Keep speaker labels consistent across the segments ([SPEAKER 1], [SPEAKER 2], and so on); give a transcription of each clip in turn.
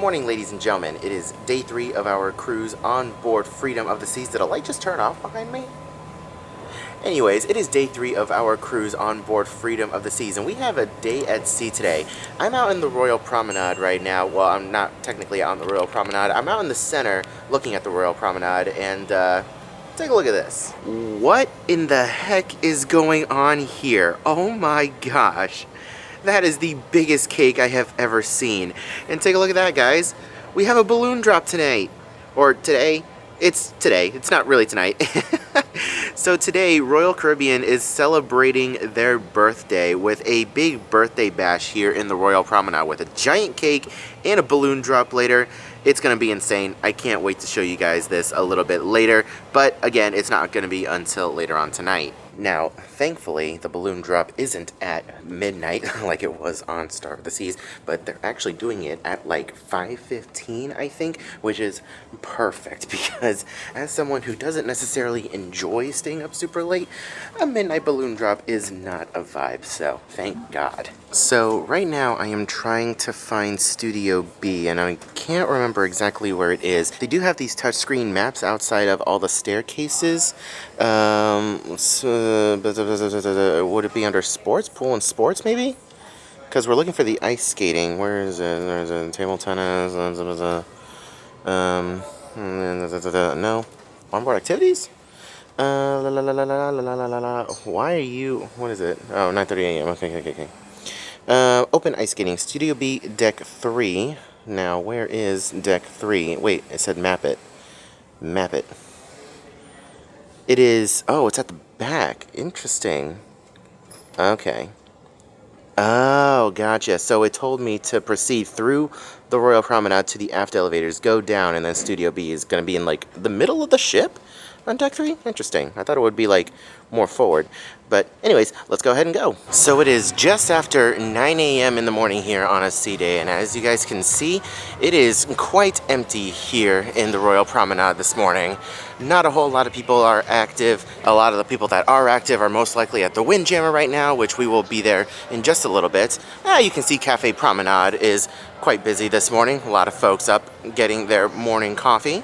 [SPEAKER 1] morning, ladies and gentlemen. It is day 3 of our cruise on board Freedom of the Seas. Did a light just turn off behind me? Anyways, it is day 3 of our cruise on board Freedom of the Seas, and we have a day at sea today. I'm out in the Royal Promenade right now. Well, I'm not technically out on the Royal Promenade. I'm out in the center looking at the Royal Promenade, and take a look at this. What in the heck is going on here? Oh my gosh. That is the biggest cake I have ever seen. And take a look at that, guys. We have a balloon drop tonight. Or today. It's today. It's not really tonight. So today, Royal Caribbean is celebrating their birthday with a big birthday bash here in the Royal Promenade with a giant cake and a balloon drop later. It's going to be insane. I can't wait to show you guys this a little bit later. But again, it's not going to be until later on tonight. Now, thankfully, the balloon drop isn't at midnight like it was on Star of the Seas, but they're actually doing it at like 5:15, I think, which is perfect because as someone who doesn't necessarily enjoy staying up super late, a midnight balloon drop is not a vibe, so thank God. So right now I am trying to find Studio B, and I can't remember exactly where it is. They do have these touchscreen maps outside of all the staircases. Would it be under sports? Pool and sports, maybe? Because we're looking for the ice skating. Where is it? There's a table tennis. No. Onboard activities? Why are you... What is it? Oh, 9:30 a.m. Okay. Open ice skating. Studio B, deck 3. Now, where is deck 3? Wait, it said map it. Map it. It is... Oh, it's at the back. Interesting. Okay. Oh, gotcha. So it told me to proceed through the Royal Promenade to the aft elevators, go down, and then Studio B is going to be in, like, the middle of the ship on deck 3? Interesting. I thought it would be, like, more forward. But anyways, let's go ahead and go. So it is just after 9 a.m. in the morning here on a sea day, and as you guys can see, it is quite empty here in the Royal Promenade this morning. Not a whole lot of people are active. A lot of the people that are active are most likely at the Windjammer right now, which we will be there in just a little bit. You can see Cafe Promenade is quite busy this morning. A lot of folks up getting their morning coffee.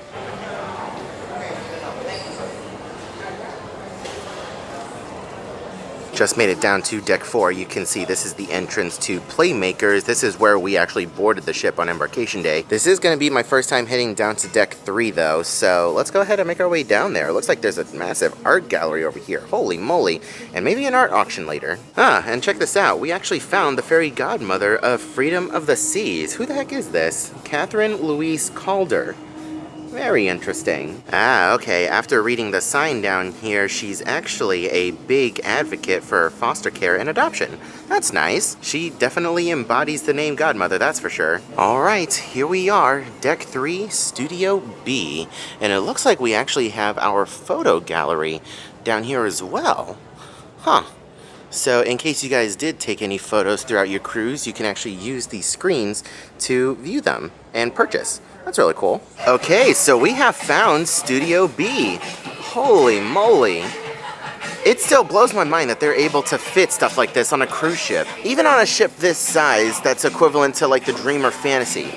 [SPEAKER 1] Just made it down to deck 4. You can see this is the entrance to Playmakers. This is where we actually boarded the ship on embarkation day. This is going to be my first time heading down to deck 3 though, so let's go ahead and make our way down there. It looks like there's a massive art gallery over here. Holy moly. And maybe an art auction later. And check this out. We actually found the fairy godmother of Freedom of the Seas. Who the heck is this? Catherine Louise Calder. Very interesting. Okay, after reading the sign down here, she's actually a big advocate for foster care and adoption. That's nice. She definitely embodies the name Godmother, that's for sure. Alright, here we are, Deck 3, Studio B. And it looks like we actually have our photo gallery down here as well. So in case you guys did take any photos throughout your cruise, you can actually use these screens to view them and purchase. That's really cool. Okay, so we have found Studio B. Holy moly. It still blows my mind that they're able to fit stuff like this on a cruise ship. Even on a ship this size, that's equivalent to like the Dreamer Fantasy.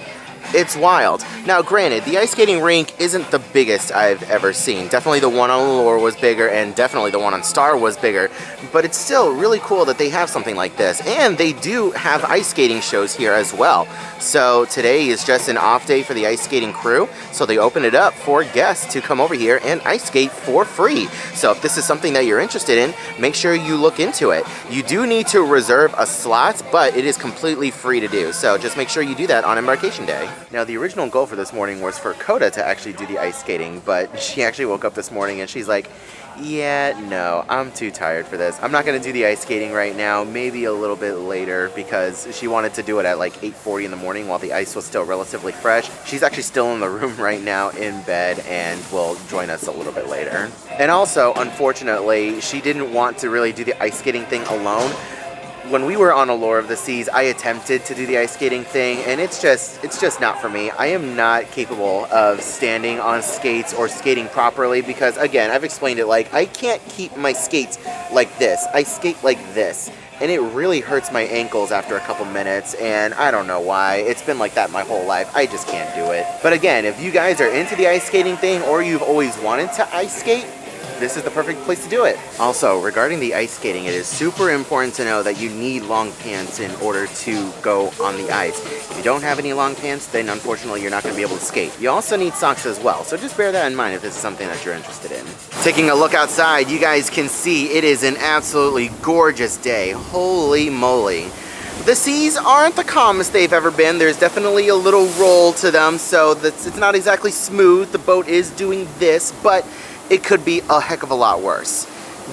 [SPEAKER 1] It's wild. Now, granted, the ice skating rink isn't the biggest I've ever seen. Definitely the one on Allure was bigger, and definitely the one on Star was bigger. But it's still really cool that they have something like this. And they do have ice skating shows here as well. So today is just an off day for the ice skating crew. So they open it up for guests to come over here and ice skate for free. So if this is something that you're interested in, make sure you look into it. You do need to reserve a slot, but it is completely free to do. So just make sure you do that on embarkation day. Now, the original goal for this morning was for Coda to actually do the ice skating, but she actually woke up this morning and she's like, yeah, no, I'm too tired for this. I'm not going to do the ice skating right now, maybe a little bit later, because she wanted to do it at like 8:40 in the morning while the ice was still relatively fresh. She's actually still in the room right now in bed and will join us a little bit later. And also, unfortunately, she didn't want to really do the ice skating thing alone. When we were on Allure of the Seas, I attempted to do the ice skating thing, and it's just not for me. I am not capable of standing on skates or skating properly because, again, I've explained it, like, I can't keep my skates like this. I skate like this. and it really hurts my ankles after a couple minutes, and I don't know why. It's been like that my whole life. I just can't do it. But again, if you guys are into the ice skating thing, or you've always wanted to ice skate, this is the perfect place to do it. Also, regarding the ice skating, it is super important to know that you need long pants in order to go on the ice. If you don't have any long pants, then unfortunately you're not going to be able to skate. You also need socks as well, so just bear that in mind if this is something that you're interested in. Taking a look outside, you guys can see it is an absolutely gorgeous day. Holy moly. The seas aren't the calmest they've ever been. There's definitely a little roll to them, so it's not exactly smooth. The boat is doing this, but it could be a heck of a lot worse.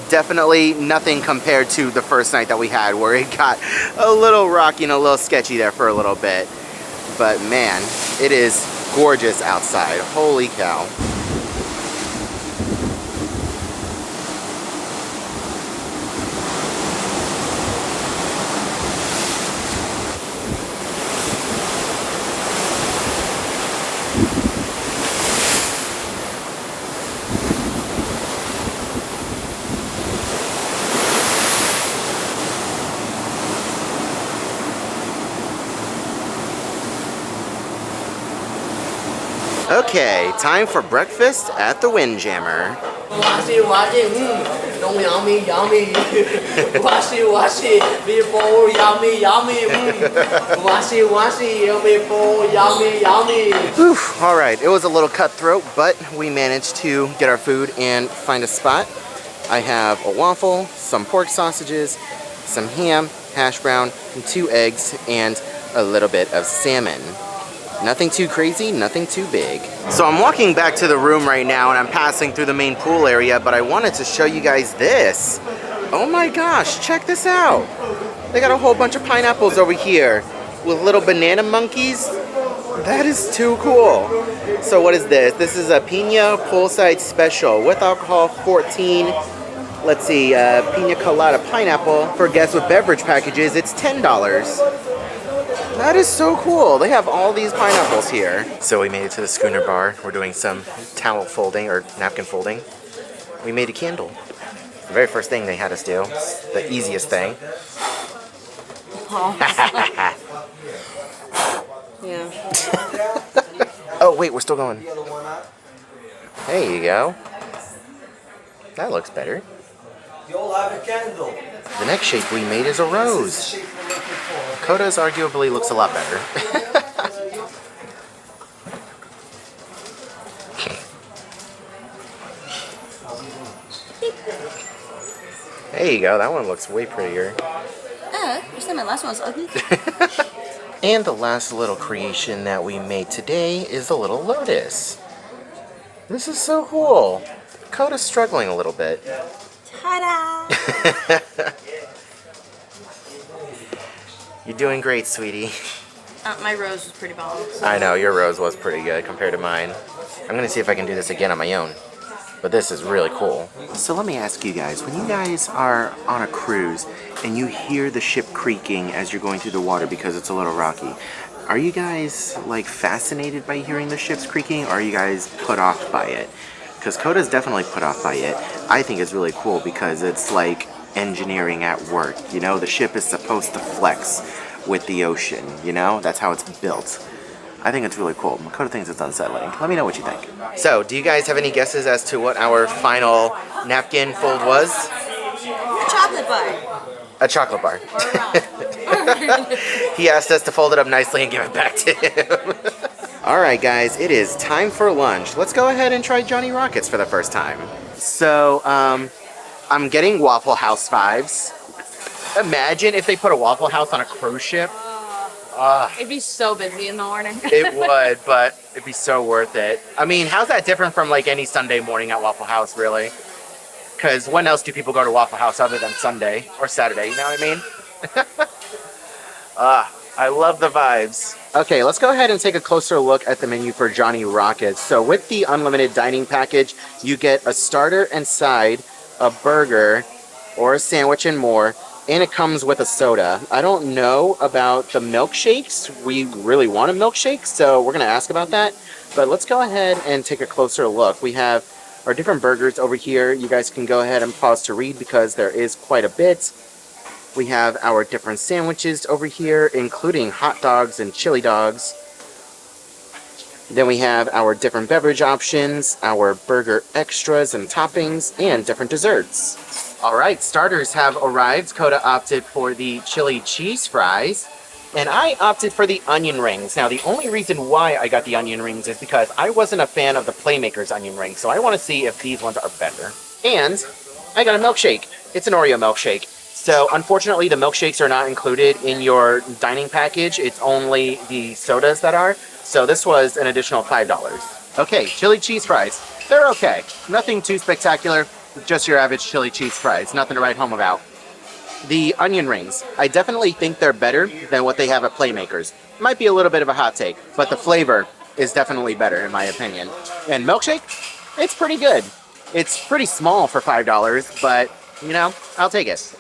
[SPEAKER 1] Definitely nothing compared to the first night that we had, where it got a little rocky and a little sketchy there for a little bit. But man, it is gorgeous outside. Holy cow. Okay, time for breakfast at the Windjammer.
[SPEAKER 2] Washi, washi, yummy, yummy. Washi, washi, before yummy, yummy. Washi, washi, before yummy, yummy.
[SPEAKER 1] Whew, all right, it was a little cutthroat, but we managed to get our food and find a spot. I have a waffle, some pork sausages, some ham, hash brown, and 2 eggs, and a little bit of salmon. Nothing too crazy, nothing too big. So I'm walking back to the room right now, and I'm passing through the main pool area, but I wanted to show you guys this. Oh my gosh, check this out. They got a whole bunch of pineapples over here with little banana monkeys. That is too cool. So what is this? This is a Pina Poolside Special with alcohol 14. Let's see, Pina Colada Pineapple. For guests with beverage packages, it's $10. That is so cool. They have all these pineapples here. So we made it to the Schooner Bar. We're doing some towel folding or napkin folding. We made a candle. The very first thing they had us do. The easiest thing.
[SPEAKER 2] Yeah.
[SPEAKER 1] Oh wait, we're still going. There you go. That looks better.
[SPEAKER 3] You'll have a candle.
[SPEAKER 1] The next shape we made is a rose. Koda's arguably looks a lot better. There you go, that one looks way prettier.
[SPEAKER 2] You said my last one was ugly.
[SPEAKER 1] And the last little creation that we made today is the little lotus. This is so cool. Koda's struggling a little bit.
[SPEAKER 2] Ta-da!
[SPEAKER 1] You're doing great, sweetie.
[SPEAKER 2] My rose was pretty bomb.
[SPEAKER 1] I know, your rose was pretty good compared to mine. I'm gonna see if I can do this again on my own. But this is really cool. So let me ask you guys, when you guys are on a cruise and you hear the ship creaking as you're going through the water because it's a little rocky, are you guys like fascinated by hearing the ships creaking, or are you guys put off by it? Because Koda's definitely put off by it. I think it's really cool because it's like engineering at work. You know, the ship is supposed to flex with the ocean, you know? That's how it's built. I think it's really cool. Makoto thinks it's unsettling. Let me know what you think. So, do you guys have any guesses as to what our final napkin fold was?
[SPEAKER 2] A chocolate bar.
[SPEAKER 1] A chocolate bar. He asked us to fold it up nicely and give it back to him. Alright guys, it is time for lunch. Let's go ahead and try Johnny Rockets for the first time. So, I'm getting Waffle House vibes. Imagine if they put a Waffle House on a cruise ship.
[SPEAKER 2] It'd be so busy in the morning.
[SPEAKER 1] It would, but it'd be so worth it. I mean, how's that different from like any Sunday morning at Waffle House, really? Because when else do people go to Waffle House other than Sunday or Saturday, you know what I mean? I love the vibes. Okay, let's go ahead and take a closer look at the menu for Johnny Rockets. So with the unlimited dining package, you get a starter and side, a burger, or a sandwich and more, and it comes with a soda. I don't know about the milkshakes. We really want a milkshake, so we're gonna ask about that. But let's go ahead and take a closer look. We have our different burgers over here. You guys can go ahead and pause to read because there is quite a bit. We have our different sandwiches over here, including hot dogs and chili dogs. Then we have our different beverage options, our burger extras and toppings, and different desserts. All right, starters have arrived. Coda opted for the chili cheese fries, and I opted for the onion rings. Now, the only reason why I got the onion rings is because I wasn't a fan of the Playmakers onion rings, so I want to see if these ones are better. And I got a milkshake. It's an Oreo milkshake. So, unfortunately, the milkshakes are not included in your dining package. It's only the sodas that are. So this was an additional $5. Okay, chili cheese fries. They're okay. Nothing too spectacular. Just your average chili cheese fries. Nothing to write home about. The onion rings. I definitely think they're better than what they have at Playmakers. Might be a little bit of a hot take, but the flavor is definitely better in my opinion. And milkshake? It's pretty good. It's pretty small for $5, but, you know, I'll take it.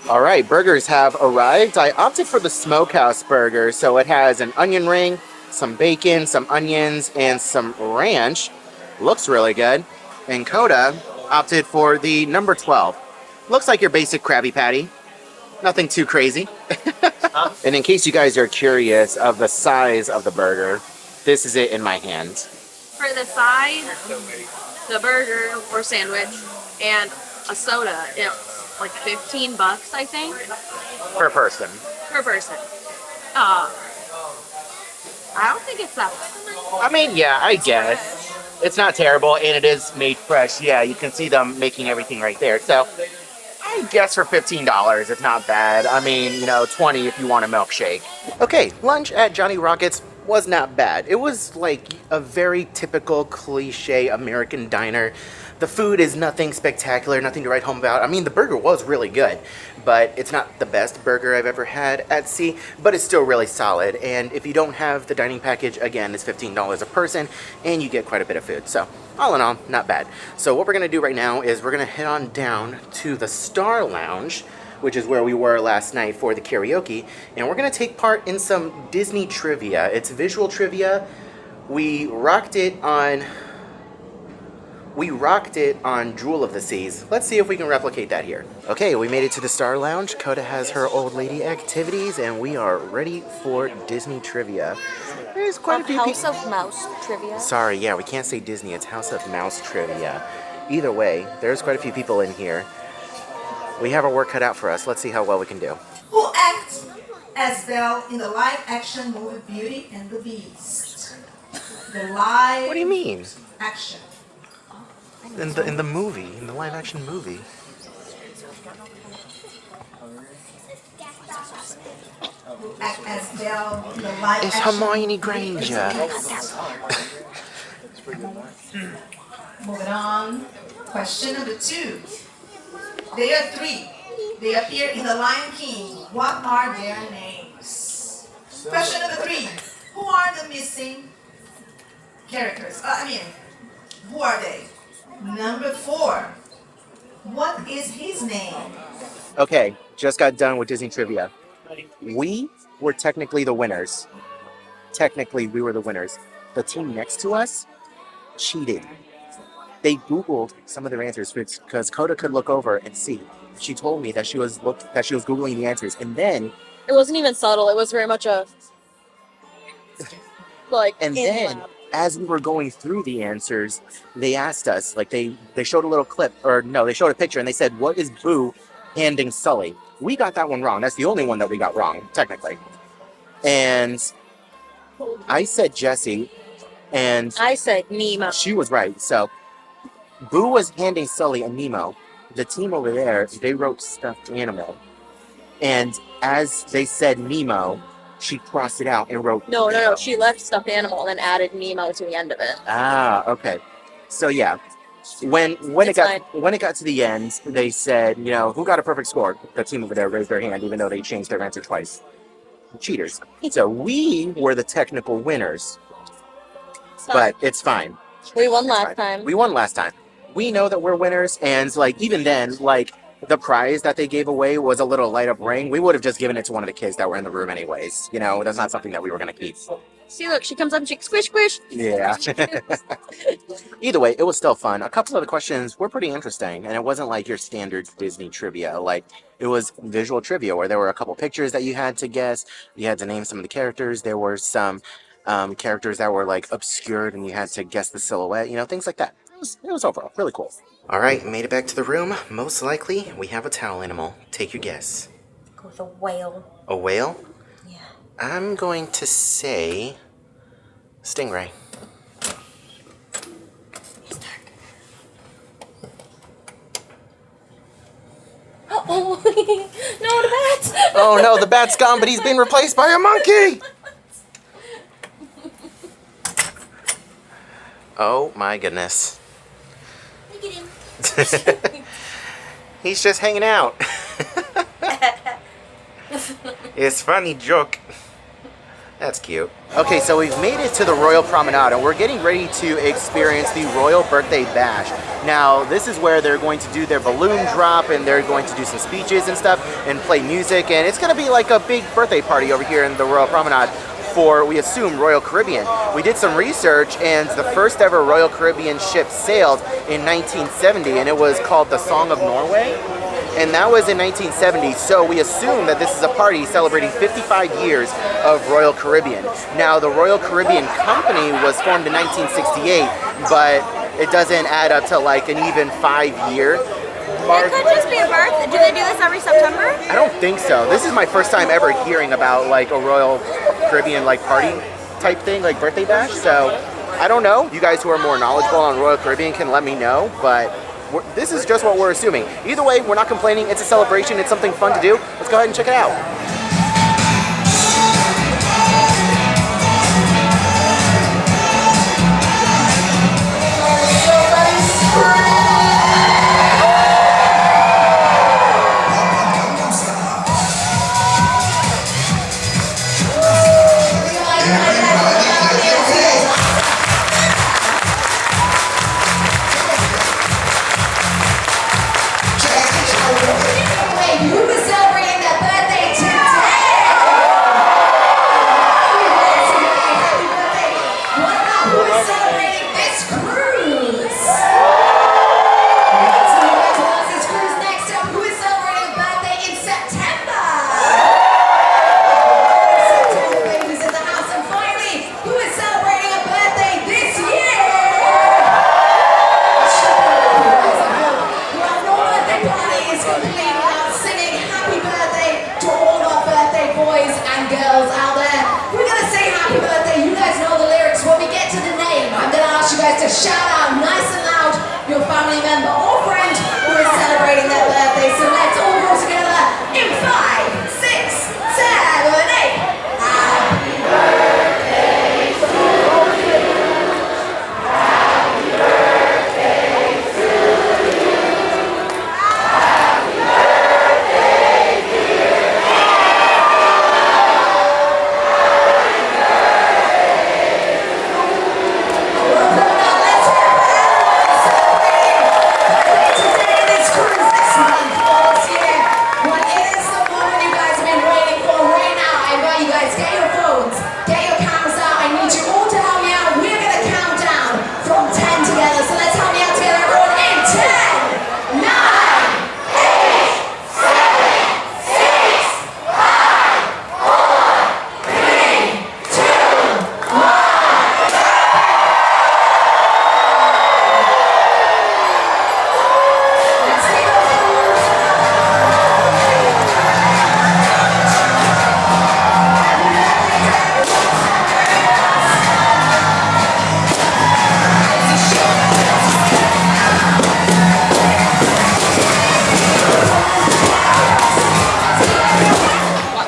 [SPEAKER 1] All right, burgers have arrived. I opted for the smokehouse burger, so it has an onion ring, some bacon, some onions, and some ranch. Looks really good. And Coda opted for the number 12. Looks like your basic Krabby Patty. Nothing too crazy. And in case you guys are curious of the size of the burger, this is it in my hand.
[SPEAKER 2] For the side, the burger or sandwich, and a soda, it's like $15, I think.
[SPEAKER 1] Per person.
[SPEAKER 2] Per person. I don't think it's that bad.
[SPEAKER 1] I mean, yeah, I guess. It's not terrible, and it is made fresh. Yeah, you can see them making everything right there. So, I guess for $15, it's not bad. I mean, you know, $20 if you want a milkshake. Okay, lunch at Johnny Rockets was not bad. It was like a very typical cliche American diner. The food is nothing spectacular, nothing to write home about. I mean, the burger was really good, but it's not the best burger I've ever had at sea, but it's still really solid. And if you don't have the dining package, again, it's $15 a person, and you get quite a bit of food. So, all in all, not bad. So what we're gonna do right now is we're gonna head on down to the Star Lounge, which is where we were last night for the karaoke, and we're gonna take part in some Disney trivia. It's visual trivia. We rocked it on Jewel of the Seas. Let's see if we can replicate that here. Okay, we made it to the Star Lounge. Coda has her old lady activities, and we are ready for Disney trivia. There's quite a few people.
[SPEAKER 2] House of Mouse trivia.
[SPEAKER 1] Sorry, yeah, we can't say Disney. It's House of Mouse trivia. Either way, there's quite a few people in here. We have our work cut out for us. Let's see how well we can do.
[SPEAKER 4] Who acts as Belle in the live-action movie Beauty and the Beast? The live.
[SPEAKER 1] What do you mean?
[SPEAKER 4] Action.
[SPEAKER 1] In the movie, in the live action movie.
[SPEAKER 4] Who act as Belle in the live
[SPEAKER 1] It's
[SPEAKER 4] action
[SPEAKER 1] Hermione Granger.
[SPEAKER 4] Moving on. Question number 2. There are 3. They appear in The Lion King. What are their names? Question number 3. Who are the missing characters? Who are they? Number 4. What is his name?
[SPEAKER 1] Okay, just got done with Disney trivia. We were technically the winners. Technically, we were the winners. The team next to us cheated. They Googled some of their answers because Coda could look over and see. She told me that she was Googling the answers, and then
[SPEAKER 2] It wasn't even subtle. It was very much a
[SPEAKER 1] and then as we were going through the answers, they asked us, like they showed a little clip, or no, they showed a picture, and they said, "What is Boo handing Sully?" We got that one wrong. That's the only one that we got wrong, technically. And I said Jessie, and
[SPEAKER 2] I said Nemo.
[SPEAKER 1] she was right. So Boo was handing Sully a Nemo. The team over there, they wrote stuffed animal. And as they said Nemo, she crossed it out and wrote
[SPEAKER 2] No. She left stuffed animal and then added Nemo to the end of it.
[SPEAKER 1] Ah, okay. So yeah, when it got to the end, they said, you know, who got a perfect score? The team over there raised their hand, even though they changed their answer twice. Cheaters. So we were the technical winners, but it's fine.
[SPEAKER 2] We won last time.
[SPEAKER 1] We won last time. We know that we're winners, and like even then, like the prize that they gave away was a little light up ring. We would have just given it to one of the kids that were in the room anyways. You know, that's not something that we were gonna keep.
[SPEAKER 2] See, look, she comes up and she squish, squish.
[SPEAKER 1] Yeah. Either way, it was still fun. A couple of the questions were pretty interesting, and it wasn't like your standard Disney trivia. Like, it was visual trivia where there were a couple pictures that you had to guess. You had to name some of the characters. There were some characters that were like obscured, and you had to guess the silhouette. You know, things like that. It was overall really cool. All right, made it back to the room. Most likely, we have a towel animal. Take your guess.
[SPEAKER 5] Go with a whale.
[SPEAKER 1] A whale?
[SPEAKER 5] Yeah.
[SPEAKER 1] I'm going to say stingray.
[SPEAKER 5] Oh, no, the bat!
[SPEAKER 1] Oh no, the bat's gone, but he's been replaced by a monkey! Oh my goodness.
[SPEAKER 5] Look at him.
[SPEAKER 1] He's just hanging out. It's funny joke. That's cute. Okay, so we've made it to the Royal Promenade, and we're getting ready to experience the Royal Birthday Bash. Now, this is where they're going to do their balloon drop, and they're going to do some speeches and stuff, and play music, and it's going to be like a big birthday party over here in the Royal Promenade for, we assume, Royal Caribbean. We did some research, and the first ever Royal Caribbean ship sailed in 1970, and it was called the Song of Norway. And that was in 1970, so we assume that this is a party celebrating 55 years of Royal Caribbean. Now, the Royal Caribbean Company was formed in 1968, but it doesn't add up to like an even 5-year mark.
[SPEAKER 5] It could just be a birthday. Do they do this every September?
[SPEAKER 1] I don't think so. This is my first time ever hearing about like a Royal Caribbean like party type thing, like birthday bash. So I don't know. You guys who are more knowledgeable on Royal Caribbean can let me know, but this is just what we're assuming. Either way, we're not complaining. It's a celebration. It's something fun to do. Let's go ahead and check it out.
[SPEAKER 4] To shout out nice and loud your family member or friend who is celebrating their birthday. So let's all go together in 5, 6, 7, 8. Happy birthday to you. Happy birthday to you. Happy birthday, dear.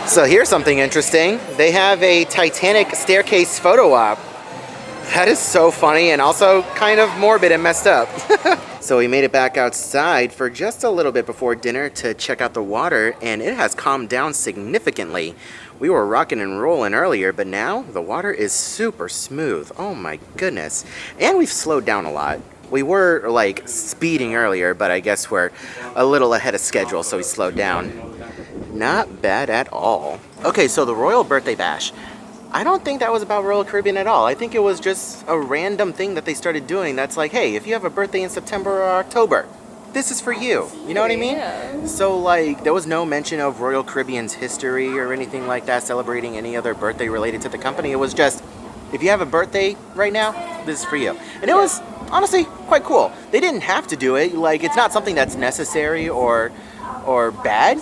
[SPEAKER 1] So here's something interesting. They have a Titanic staircase photo op. That is so funny and also kind of morbid and messed up. So we made it back outside for just a little bit before dinner to check out the water, and it has calmed down significantly. We were rocking and rolling earlier, but now the water is super smooth. Oh my goodness. And we've slowed down a lot. We were like speeding earlier, but I guess we're a little ahead of schedule, so we slowed down. Not bad at all. Okay, so the Royal Birthday Bash. I don't think that was about Royal Caribbean at all. I think it was just a random thing that they started doing that's like, hey, if you have a birthday in September or October, this is for you. You know what I mean?
[SPEAKER 5] Yeah.
[SPEAKER 1] So like, there was no mention of Royal Caribbean's history or anything like that, celebrating any other birthday related to the company. It was just, if you have a birthday right now, this is for you. And it was honestly quite cool. They didn't have to do it. Like, it's not something that's necessary or bad.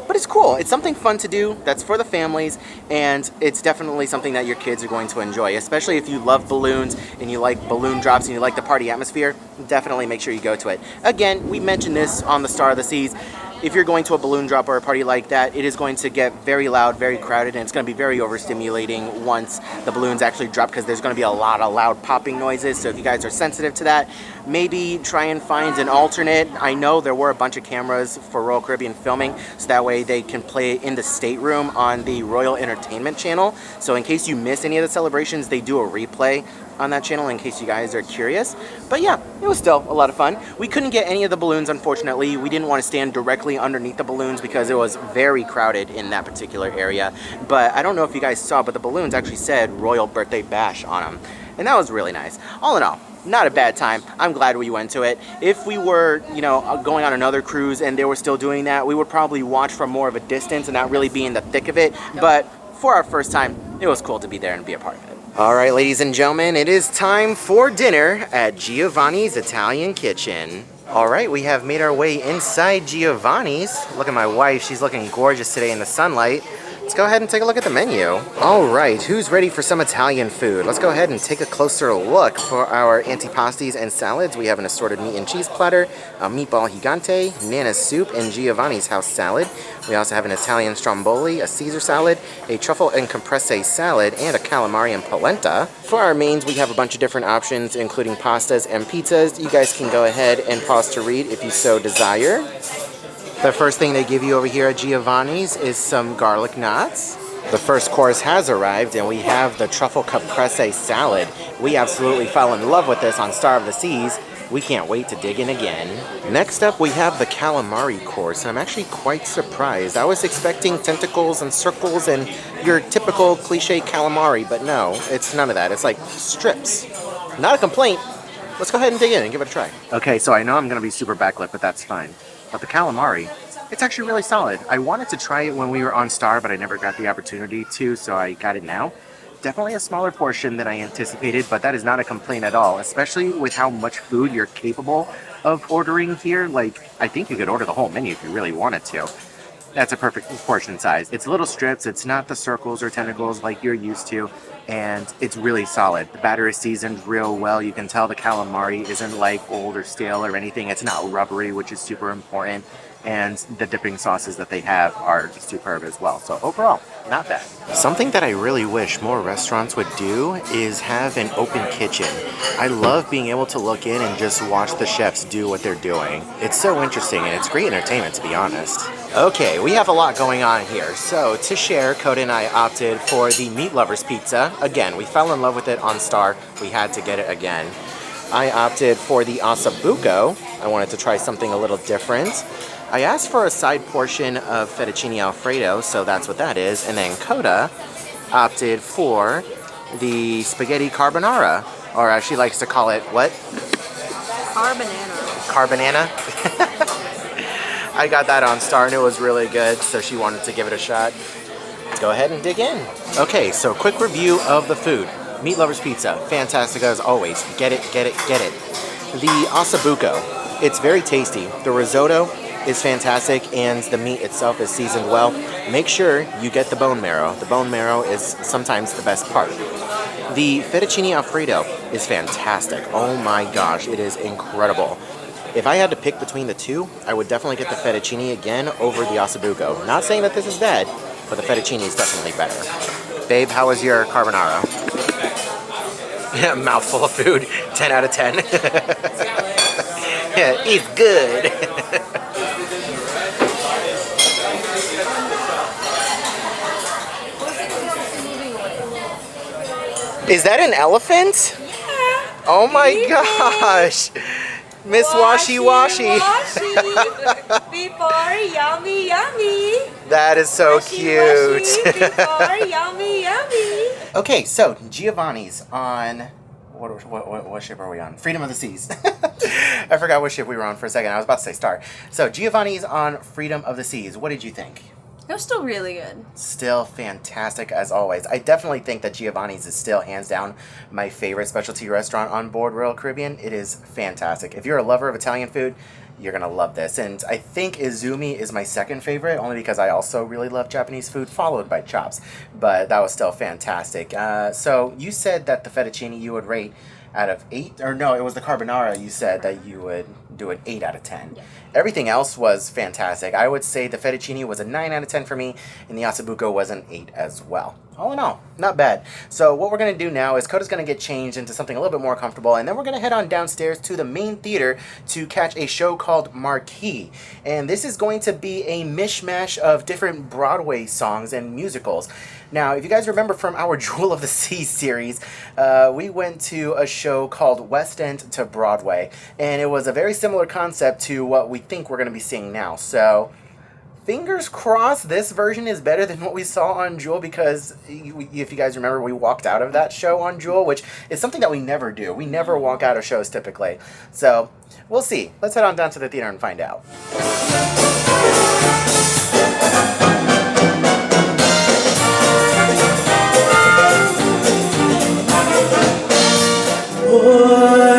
[SPEAKER 1] But it's cool. It's something fun to do that's for the families, and it's definitely something that your kids are going to enjoy, especially if you love balloons and you like balloon drops and you like the party atmosphere. Definitely make sure you go to it. Again, we mentioned this on the Star of the Seas. If you're going to a balloon drop or a party like that, it is going to get very loud, very crowded, and it's going to be very overstimulating once the balloons actually drop, because there's going to be a lot of loud popping noises. So if you guys are sensitive to that, maybe try and find an alternate. I know there were a bunch of cameras for Royal Caribbean filming, so that way they can play in the stateroom on the Royal Entertainment channel. So in case you miss any of the celebrations, they do a replay on that channel in case you guys are curious. But yeah, it was still a lot of fun. We couldn't get any of the balloons, unfortunately. We didn't want to stand directly underneath the balloons because it was very crowded in that particular area. But I don't know if you guys saw, but the balloons actually said Royal Birthday Bash on them. And that was really nice. All in all, not a bad time. I'm glad we went to it. If we were, you know, going on another cruise and they were still doing that, we would probably watch from more of a distance and not really be in the thick of it. But for our first time, it was cool to be there and be a part of it. All right, ladies and gentlemen, it is time for dinner at Giovanni's Italian Kitchen. All right, we have made our way inside Giovanni's. Look at my wife, she's looking gorgeous today in the sunlight. Let's go ahead and take a look at the menu. All right, who's ready for some Italian food? Let's go ahead and take a closer look for our antipastis and salads. We have an assorted meat and cheese platter, a meatball gigante, Nana's soup, and Giovanni's house salad. We also have an Italian stromboli, a Caesar salad, a truffle and compresse salad, and a calamari and polenta. For our mains, we have a bunch of different options, including pastas and pizzas. You guys can go ahead and pause to read if you so desire. The first thing they give you over here at Giovanni's is some garlic knots. The first course has arrived, and we have the truffle caprese salad. We absolutely fell in love with this on Star of the Seas. We can't wait to dig in again. Next up, we have the calamari course. I'm actually quite surprised. I was expecting tentacles and circles and your typical cliche calamari, but no, it's none of that. It's like strips. Not a complaint. Let's go ahead and dig in and give it a try. Okay, so I know I'm gonna be super backlit, but that's fine. But the calamari, it's actually really solid. I wanted to try it when we were on Star, but I never got the opportunity to, so I got it now. Definitely a smaller portion than I anticipated, but that is not a complaint at all, especially with how much food you're capable of ordering here. Like, I think you could order the whole menu if you really wanted to. That's a perfect portion size. It's little strips, it's not the circles or tentacles like you're used to, and it's really solid. The batter is seasoned real well. You can tell the calamari isn't like old or stale or anything. It's not rubbery, which is super important. And the dipping sauces that they have are superb as well. So overall, not bad. Something that I really wish more restaurants would do is have an open kitchen. I love being able to look in and just watch the chefs do what they're doing. It's so interesting and it's great entertainment, to be honest. Okay, we have a lot going on here. So to share, Coda and I opted for the Meat Lovers Pizza. Again, we fell in love with it on Star. We had to get it again. I opted for the Ossobuco. I wanted to try something a little different. I asked for a side portion of fettuccine alfredo, so that's what that is. And then Coda opted for the spaghetti carbonara, or as she likes to call it, what? Carbonana. I got that on Star and it was really good, so she wanted to give it a shot. Let's go ahead and dig in. Okay, so quick review of the food. Meat Lovers Pizza, fantastic as always. Get it, get it, get it. The Ossobuco, it's very tasty. The risotto is fantastic and the meat itself is seasoned well. Make sure you get the bone marrow. The bone marrow is sometimes the best part. The fettuccine alfredo is fantastic. Oh my gosh, it is incredible. If I had to pick between the two, I would definitely get the fettuccine again over the Ossobuco. Not saying that this is bad, but the fettuccine is definitely better. Babe, how was your carbonara? Mouthful of food, 10 out of 10. Yeah, it's good. Is that an elephant?
[SPEAKER 5] Yeah.
[SPEAKER 1] Oh my gosh. Miss Washy Washy.
[SPEAKER 5] Before yummy yummy.
[SPEAKER 1] That is so cute.
[SPEAKER 5] Before yummy yummy.
[SPEAKER 1] Okay, so Giovanni's on... What ship are we on? Freedom of the Seas. I forgot what ship we were on for a second. I was about to say Star. So Giovanni's on Freedom of the Seas. What did you think?
[SPEAKER 5] It was still really good.
[SPEAKER 1] Still fantastic as always. I definitely think that Giovanni's is still hands down my favorite specialty restaurant on board Royal Caribbean. It is fantastic. If you're a lover of Italian food, you're going to love this. And I think Izumi is my second favorite, only because I also really love Japanese food, followed by Chops. But that was still fantastic. So you said that the fettuccine you would rate out of 8, or no, it was the carbonara you said that you would do an 8 out of 10. Yeah. Everything else was fantastic. I would say the fettuccine was a 9 out of 10 for me, and the ossobuco was an 8 as well. All in all, not bad. So what we're going to do now is Coda's going to get changed into something a little bit more comfortable, and then we're going to head on downstairs to the main theater to catch a show called Marquee. And this is going to be a mishmash of different Broadway songs and musicals. Now, if you guys remember from our Jewel of the Sea series, we went to a show called West End to Broadway, and it was a very similar concept to what we think we're going to be seeing now. So, fingers crossed this version is better than what we saw on Jewel, because if you guys remember, we walked out of that show on Jewel, which is something that we never do. We never walk out of shows typically. So, we'll see. Let's head on down to the theater and find out.
[SPEAKER 6] For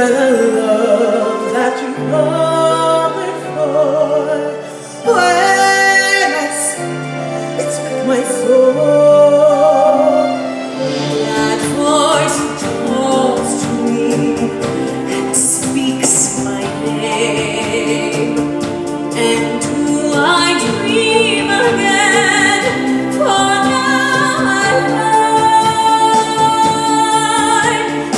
[SPEAKER 6] the love that you hungered for, when I see it's with my soul, that voice calls to me and speaks my name, and do I dream again? For now I find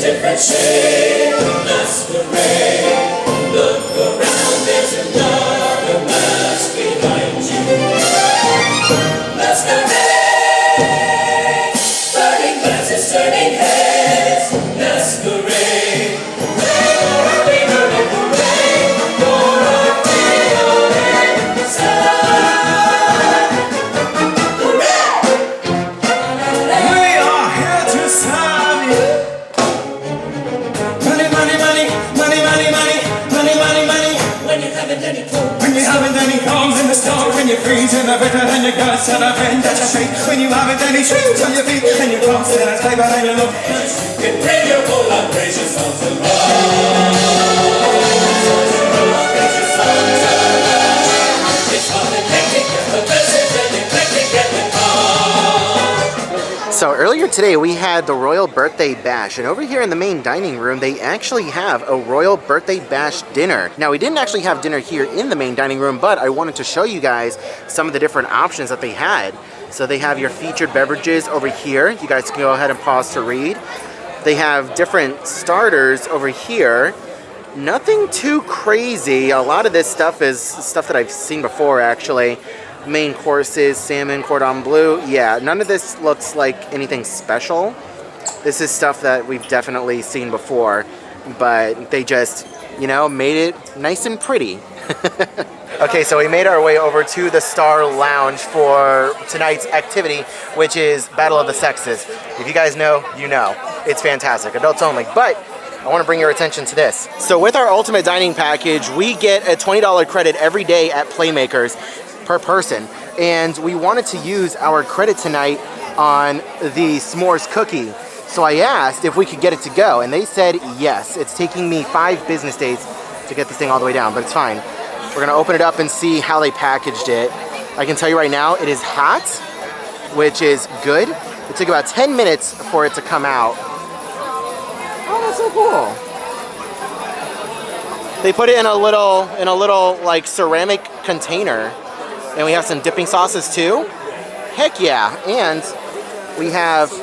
[SPEAKER 6] different shade, masquerade. Look around, there's another mask behind you. Masquerade, burning glasses, turning heads. Masquerade, we heard it parade for our freedom inside. Hooray! We are here to serve you. When you haven't any calms in the storm, when you're freezing the bitter and your guts and a friend that you shake, when you haven't any shoes on your feet and your clothes in a paper and you look, you bring your whole lot gracious songs to
[SPEAKER 1] So earlier today we had the Royal Birthday Bash, and over here in the main dining room they actually have a Royal Birthday Bash dinner. Now we didn't actually have dinner here in the main dining room, but I wanted to show you guys some of the different options that they had. So they have your featured beverages over here. You guys can go ahead and pause to read. They have different starters over here. Nothing too crazy. A lot of this stuff is stuff that I've seen before actually. Main courses, salmon, cordon bleu. Yeah, none of this looks like anything special. This is stuff that we've definitely seen before, but they just, you know, made it nice and pretty. Okay, so we made our way over to the Star Lounge for tonight's activity, which is Battle of the Sexes. If you guys know, you know. It's fantastic, adults only. But I want to bring your attention to this. So with our Ultimate Dining Package, we get a $20 credit every day at Playmakers per person, and we wanted to use our credit tonight on the s'mores cookie. So I asked if we could get it to go, and they said yes. It's taking me 5 business days to get this thing all the way down, but it's fine. We're gonna open it up and see how they packaged it. I can tell you right now, it is hot, which is good. It took about 10 minutes for it to come out. Oh, that's so cool. They put it in a little like ceramic container. And we have some dipping sauces too. Heck yeah. And we have